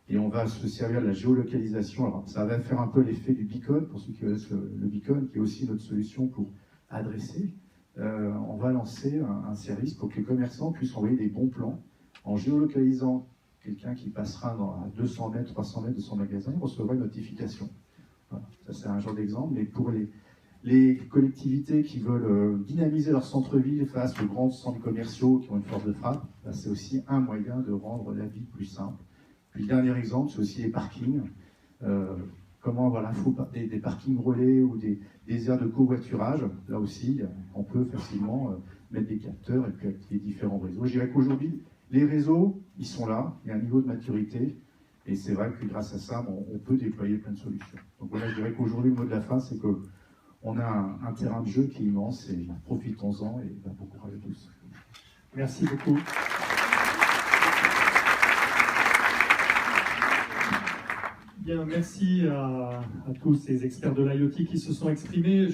Et on va se servir de la géolocalisation. Alors ça va faire un peu l'effet du beacon, pour ceux qui connaissent le beacon, qui est aussi notre solution pour adresser. On va lancer un service pour que les commerçants puissent envoyer des bons plans en géolocalisant quelqu'un qui passera à 200 mètres, 300 mètres de son magasin, il recevra une notification. Voilà. Ça, c'est un genre d'exemple, mais pour les collectivités qui veulent dynamiser leur centre-ville face aux grands centres commerciaux qui ont une force de frappe, c'est aussi un moyen de rendre la vie plus simple. Puis le dernier exemple, c'est aussi les parkings. Comment avoir l'info des parkings relais ou des aires de covoiturage. Là aussi, on peut facilement mettre des capteurs et puis activer différents réseaux. Je dirais qu'aujourd'hui, les réseaux, ils sont là, il y a un niveau de maturité, et c'est vrai que grâce à ça, on peut déployer plein de solutions. Donc voilà, je dirais qu'aujourd'hui, le mot de la fin, c'est qu'on a un terrain de jeu qui est immense, et profitons-en, et bon courage à tous. Merci beaucoup. Bien, merci à tous ces experts de l'IoT qui se sont exprimés.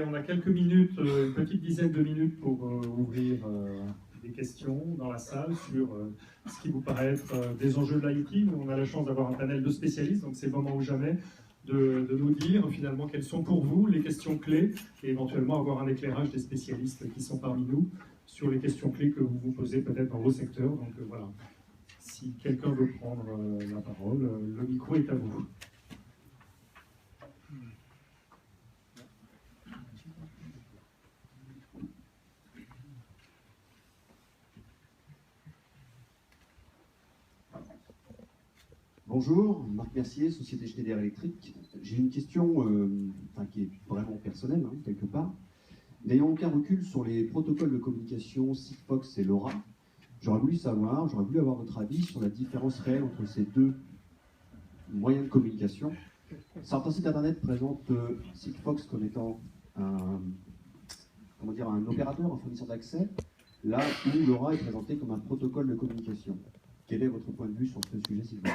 On a quelques minutes, une petite dizaine de minutes pour ouvrir des questions dans la salle sur ce qui vous paraît être des enjeux de l'IoT. On a la chance d'avoir un panel de spécialistes, donc c'est le moment ou jamais de nous dire finalement quelles sont pour vous les questions clés et éventuellement avoir un éclairage des spécialistes qui sont parmi nous sur les questions clés que vous vous posez peut-être dans vos secteurs. Donc voilà, si quelqu'un veut prendre la parole, le micro est à vous. Bonjour, Marc Mercier, Société Schneider Electric. J'ai une question qui est vraiment personnelle, quelque part. N'ayant aucun recul sur les protocoles de communication Sigfox et LoRa, j'aurais voulu avoir votre avis sur la différence réelle entre ces deux moyens de communication. Certains sites internet présentent Sigfox comme étant un opérateur, un fournisseur d'accès, là où LoRa est présenté comme un protocole de communication. Quel est votre point de vue sur ce sujet, s'il vous plaît ?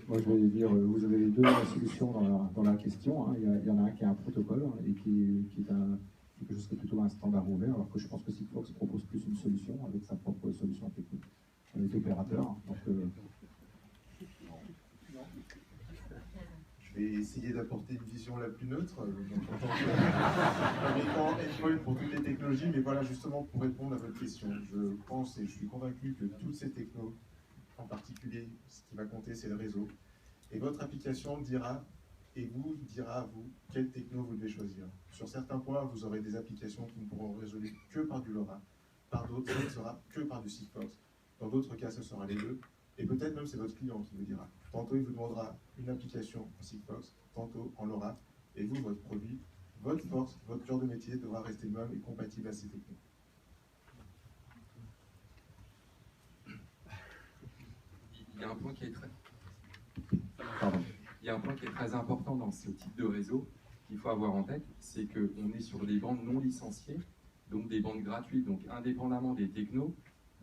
Moi, je vais dire, vous avez les deux solutions dans la question. Il y en a un qui est un protocole et qui est quelque chose qui est plutôt un standard ouvert, alors que je pense que Sigfox propose plus une solution avec sa propre solution technique. On est opérateur. Donc, je vais essayer d'apporter une vision la plus neutre, donc en tant qu'endpoint pour toutes les technologies, mais voilà, justement pour répondre à votre question, je pense et je suis convaincu que toutes ces technos, en particulier, ce qui va compter, c'est le réseau. Et votre application dira à vous quelle techno vous devez choisir. Sur certains points, vous aurez des applications qui ne pourront résoudre que par du LoRa. Par d'autres, ce ne sera que par du Sigfox. Dans d'autres cas, ce sera les deux. Et peut-être même c'est votre client qui vous dira. Tantôt, il vous demandera une application en Sigfox, tantôt en LoRa. Et vous, votre produit, votre force, votre cœur de métier devra rester le même et compatible à ces technos. Il y a un point qui est très important dans ce type de réseau qu'il faut avoir en tête, c'est qu'on est sur des bandes non licenciées, donc des bandes gratuites. Donc indépendamment des technos,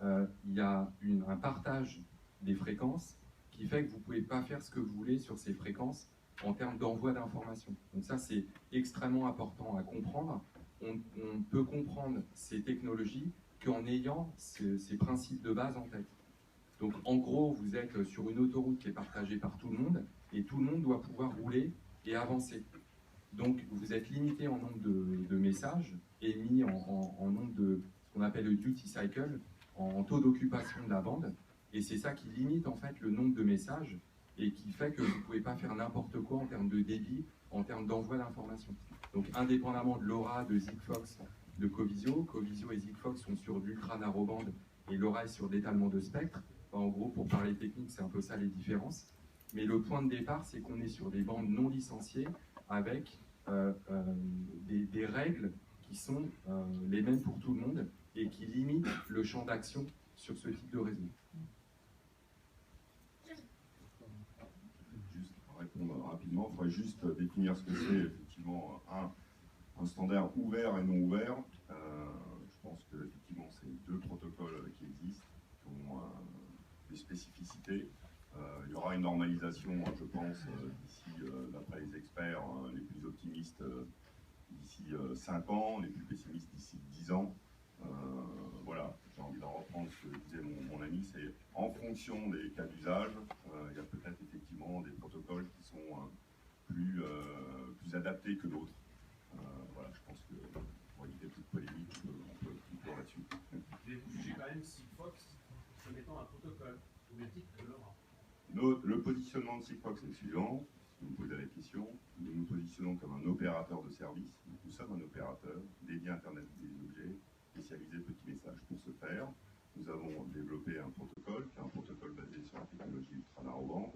il y a un partage des fréquences qui fait que vous ne pouvez pas faire ce que vous voulez sur ces fréquences en termes d'envoi d'informations. Donc ça, c'est extrêmement important à comprendre. On peut comprendre ces technologies qu'en ayant ces principes de base en tête. Donc en gros, vous êtes sur une autoroute qui est partagée par tout le monde, et tout le monde doit pouvoir rouler et avancer. Donc vous êtes limité en nombre de messages, émis en nombre de ce qu'on appelle le duty cycle, en taux d'occupation de la bande, et c'est ça qui limite en fait le nombre de messages, et qui fait que vous ne pouvez pas faire n'importe quoi en termes de débit, en termes d'envoi d'informations. Donc indépendamment de LoRa, de Sigfox, de Covisio, Covisio et Sigfox sont sur l'ultra narrowband et LoRa est sur l'étalement de spectre. Enfin, en gros, pour parler technique, c'est un peu ça les différences. Mais le point de départ, c'est qu'on est sur des bandes non licenciées avec des règles qui sont les mêmes pour tout le monde et qui limitent le champ d'action sur ce type de réseau. Juste pour répondre rapidement, il faudrait juste définir ce que c'est effectivement un standard ouvert et non ouvert. Je pense que effectivement c'est deux protocoles qui existent, qui ont des spécificités. Il y aura une normalisation, je pense, d'ici, d'après les experts les plus optimistes, d'ici 5 ans, les plus pessimistes d'ici 10 ans. Voilà, j'ai envie d'en reprendre ce que disait mon ami, c'est en fonction des cas d'usage, il y a peut-être effectivement des protocoles qui sont plus adaptés que d'autres. Voilà, je pense que pour éviter toute polémique, on peut conclure là-dessus. Mais vous jugez quand même Sigfox comme étant un protocole au même titre que LoRa. Le positionnement de Sigfox est le suivant. Si vous me posez la question, nous nous positionnons comme un opérateur de service. Nous sommes un opérateur dédié à Internet des objets, spécialisé petits messages. Pour ce faire, nous avons développé un protocole, qui est un protocole basé sur la technologie ultra narrowband,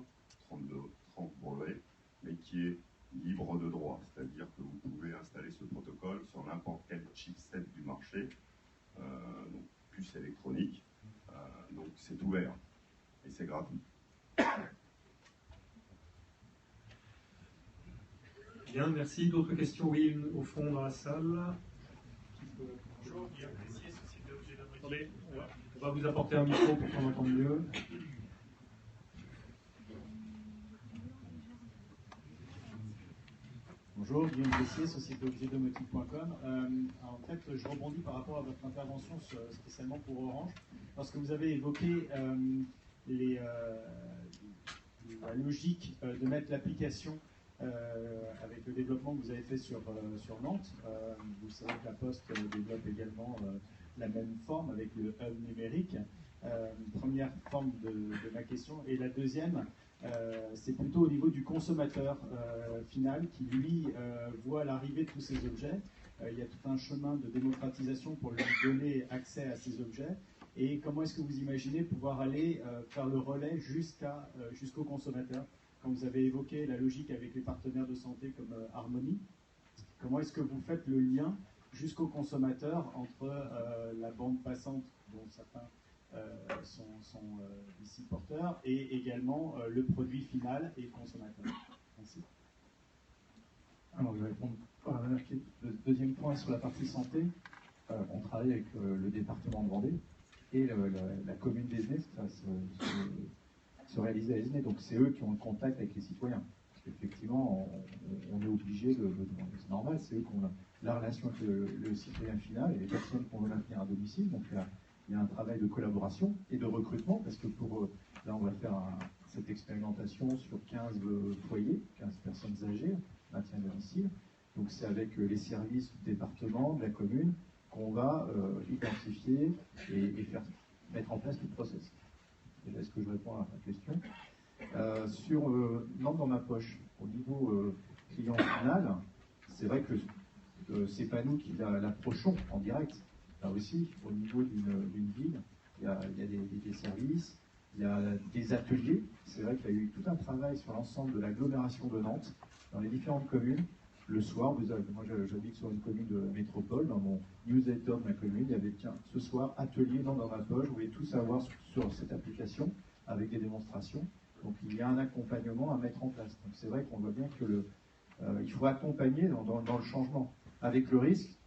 30 brevets, mais qui est libre de droit. C'est-à-dire que vous pouvez installer ce protocole sur n'importe quel chipset du marché, donc puce électronique. Donc c'est ouvert et c'est gratuit. Bien, merci. D'autres questions? Oui, au fond dans la salle. Bonjour, Guillaume Tessier, Société Objet Domotique. Attendez, on va vous apporter un micro pour qu'on entende mieux. Bonjour, Guillaume Tessier, Société Objet Domotique.com. En fait, je rebondis par rapport à votre intervention spécialement pour Orange, lorsque vous avez évoqué la logique de mettre l'application avec le développement que vous avez fait sur Nantes. Vous savez que la Poste développe également la même forme avec le hub numérique. Première forme de ma question. Et la deuxième, c'est plutôt au niveau du consommateur final qui, lui, voit l'arrivée de tous ces objets. Il y a tout un chemin de démocratisation pour lui donner accès à ces objets. Et comment est-ce que vous imaginez pouvoir aller faire le relais jusqu'au consommateur? Quand vous avez évoqué la logique avec les partenaires de santé comme Harmonie, comment est-ce que vous faites le lien jusqu'au consommateur entre la bande passante dont certains sont ici porteurs et également le produit final et le consommateur? Merci. Alors, je vais répondre par la dernière question. Le deuxième point sur la partie santé, on travaille avec le département de Vendée et la commune d'Esnay, ça se réaliser à Esnay. Donc c'est eux qui ont le contact avec les citoyens. Parce qu'effectivement, on est obligé c'est normal, c'est eux qui ont la relation avec le citoyen final et les personnes qu'on veut maintenir à domicile. Donc il y a un travail de collaboration et de recrutement, parce que là on va faire cette expérimentation sur 15 foyers, 15 personnes âgées, maintien à domicile. Donc c'est avec les services du département, de la commune, qu'on va identifier et faire mettre en place tout le process. Est-ce que je réponds à la question? Sur Nantes dans ma poche, au niveau client final, c'est vrai que c'est pas nous qui l'approchons en direct. Là aussi, au niveau d'une ville, il y a des services, il y a des ateliers. C'est vrai qu'il y a eu tout un travail sur l'ensemble de l'agglomération de Nantes, dans les différentes communes. Le soir, moi j'habite sur une commune de métropole, dans mon newsletter de ma commune, il y avait, tiens, ce soir, atelier dans ma poche, vous voulez tout savoir sur cette application, avec des démonstrations. Donc il y a un accompagnement à mettre en place. Donc c'est vrai qu'on voit bien que il faut accompagner dans le changement, avec le risque,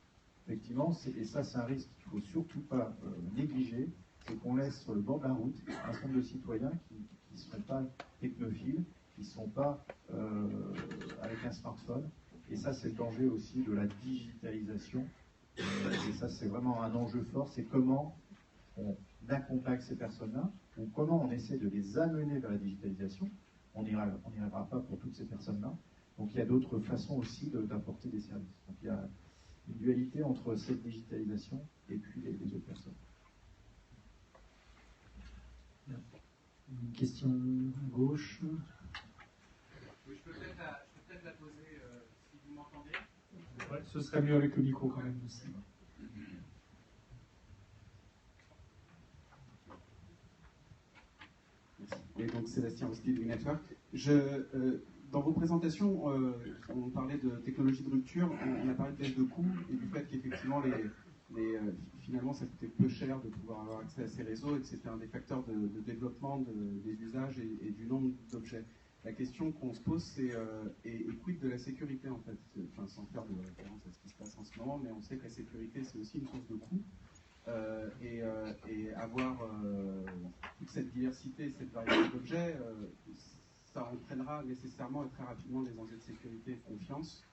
effectivement, et ça c'est un risque qu'il ne faut surtout pas négliger, c'est qu'on laisse sur le bord de la route un certain nombre de citoyens qui ne sont pas technophiles, qui ne sont pas avec un smartphone. Et ça, c'est le danger aussi de la digitalisation. Et ça, c'est vraiment un enjeu fort. C'est comment on accompagne ces personnes-là. ou comment on essaie de les amener vers la digitalisation, on n'y arrivera pas pour toutes ces personnes-là. Donc il y a d'autres façons aussi d'apporter des services. Donc il y a une dualité entre cette digitalisation et puis les autres personnes. Une question à gauche. Oui, je peux peut-être la poser si vous m'entendez. Ouais, ce serait mieux avec le micro quand même aussi. Et donc Sébastien Rosty de Network. Dans vos présentations, on parlait de technologie de rupture, on a parlé de baisse de coûts et du fait qu'effectivement finalement ça coûtait peu cher de pouvoir avoir accès à ces réseaux et que c'était un des facteurs de développement des usages et du nombre d'objets. La question qu'on se pose, c'est et quid de la sécurité en fait, enfin, sans faire de référence à ce qui se passe en ce moment, mais on sait que la sécurité c'est aussi une source de coûts. Et avoir toute cette diversité, cette variété d'objets, ça entraînera nécessairement et très rapidement des enjeux de sécurité et de confiance.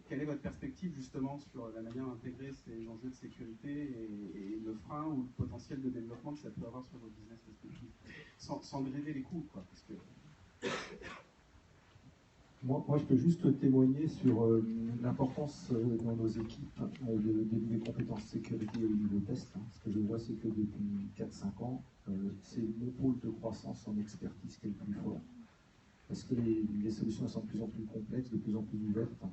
Quelle est votre perspective justement sur la manière d'intégrer ces enjeux de sécurité et le frein ou le potentiel de développement que ça peut avoir sur vos business respectifs, sans brider les coûts, quoi, parce que... Moi, je peux juste témoigner sur l'importance dans nos équipes des compétences sécurité au niveau test. Ce que je vois, c'est que depuis 4-5 ans, c'est mon pôle de croissance en expertise qui est le plus fort. Parce que les solutions sont de plus en plus complexes, de plus en plus ouvertes.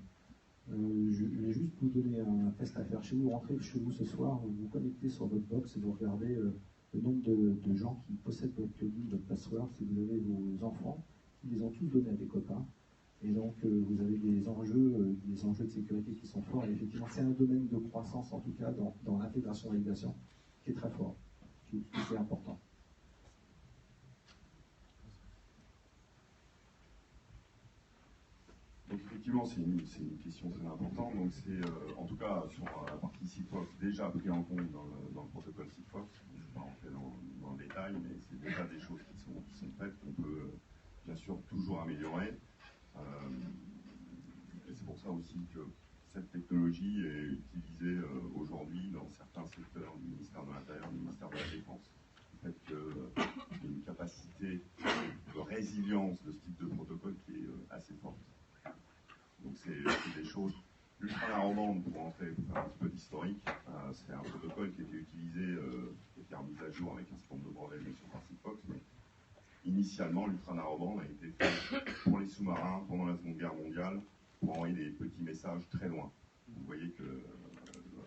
Je vais juste vous donner un test à faire chez vous. Vous rentrez chez vous ce soir, vous vous connectez sur votre box et vous regardez le nombre de gens qui possèdent votre login, votre password. Si vous avez vos enfants, ils les ont tous donnés à des copains. Et donc, vous avez des enjeux de sécurité qui sont forts. Et effectivement, c'est un domaine de croissance, en tout cas, dans l'intégration et validation, qui est très fort, qui est important. Donc effectivement, c'est une question très importante. Donc c'est en tout cas sur la partie Sigfox déjà pris en compte dans le protocole Sigfox. Je ne vais pas rentrer dans le détail, mais c'est déjà des choses qui sont faites qu'on peut bien sûr toujours améliorer. Et c'est pour ça aussi que cette technologie est utilisée aujourd'hui dans certains secteurs du ministère de l'Intérieur, du ministère de la Défense. Le fait qu'il y ait une capacité de résilience de ce type de protocole qui est assez forte. Donc c'est des choses. L'ultra-narrowband, pour entrer, pour faire un petit peu d'historique, c'est un protocole qui était utilisé, qui était remis à jour avec un certain nombre de brevets bien sûr par Sigfox, mais initialement l'ultra-narrowband a été fait pour les sous-marins pendant la Seconde Guerre mondiale pour envoyer des petits messages très loin. Vous voyez que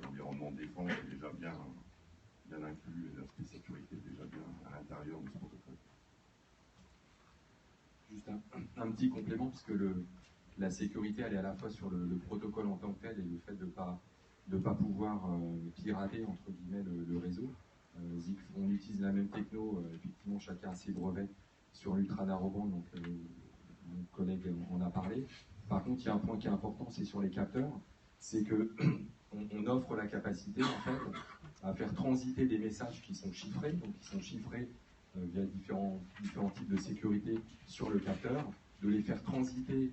l'environnement de défense est déjà bien inclus et l'aspect sécurité est déjà bien à l'intérieur de ce protocole. Juste un petit complément, puisque la sécurité, elle est à la fois sur le protocole en tant que tel et le fait de pas pouvoir pirater, entre guillemets, le réseau. On utilise la même techno, effectivement, chacun a ses brevets sur l'ultra-narrowband, donc mon collègue en a parlé. Par contre, il y a un point qui est important, c'est sur les capteurs, c'est que on offre la capacité, en fait, à faire transiter des messages qui sont chiffrés, donc qui sont chiffrés via différents types de sécurité sur le capteur, de les faire transiter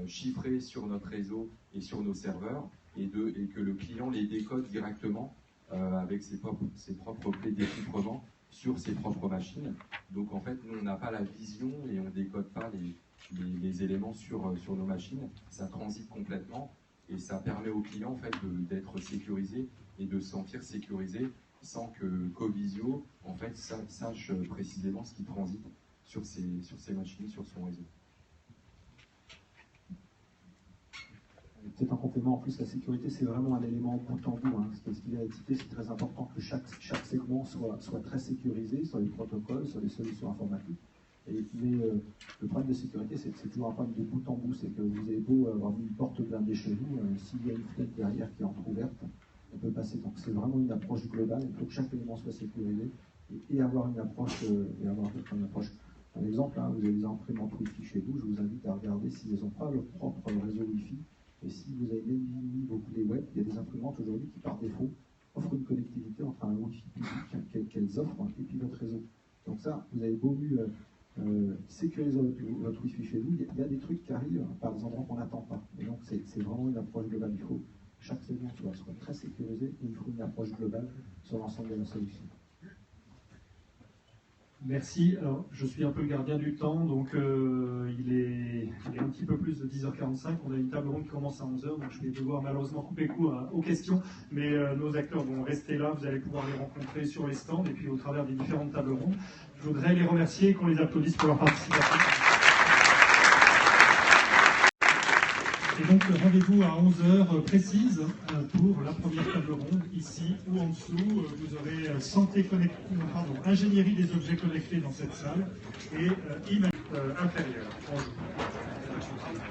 chiffrés sur notre réseau et sur nos serveurs, et que le client les décode directement avec ses propres clés de déchiffrement sur ses propres machines. Donc en fait, nous, on n'a pas la vision et on ne décode pas les éléments sur nos machines. Ça transite complètement et ça permet au client en fait, d'être sécurisé et de se sentir sécurisé sans que Covisio en fait, sache précisément ce qui transite sur ses machines, sur son réseau. Peut-être en complément, en plus la sécurité c'est vraiment un élément bout en bout. Ce qu'il a cité, c'est très important que chaque segment soit très sécurisé sur les protocoles, sur les solutions informatiques. Mais le problème de sécurité, c'est toujours un problème de bout en bout. C'est que vous avez beau avoir mis une porte blindée chez vous, s'il y a une fenêtre derrière qui est entrouverte, on peut passer. Donc c'est vraiment une approche globale. Il faut que chaque élément soit sécurisé et avoir une approche. Par exemple, vous avez des imprimantes Wi-Fi chez vous, je vous invite à regarder s'ils n'ont pas leur propre réseau Wi-Fi. Et si vous avez même mis vos clés web, il y a des imprimantes aujourd'hui qui, par défaut, offrent une connectivité entre un Wi-Fi public qu'elles offrent et puis votre réseau. Donc ça, vous avez beau mieux sécuriser votre Wi-Fi chez vous, il y a des trucs qui arrivent par des endroits qu'on n'attend pas. Et donc c'est vraiment une approche globale. Il faut que chaque segment soit très sécurisé et il faut une approche globale sur l'ensemble de la solution. Merci. Alors, je suis un peu le gardien du temps, donc il est un petit peu plus de 10h45. On a une table ronde qui commence à 11h, donc je vais devoir malheureusement couper court aux questions. Mais nos acteurs vont rester là, vous allez pouvoir les rencontrer sur les stands et puis au travers des différentes tables rondes. Je voudrais les remercier et qu'on les applaudisse pour leur participation. Et donc rendez-vous à 11h précise pour la première table ronde, ici ou en dessous. Vous aurez ingénierie des objets connectés dans cette salle et image inférieure. Bonjour.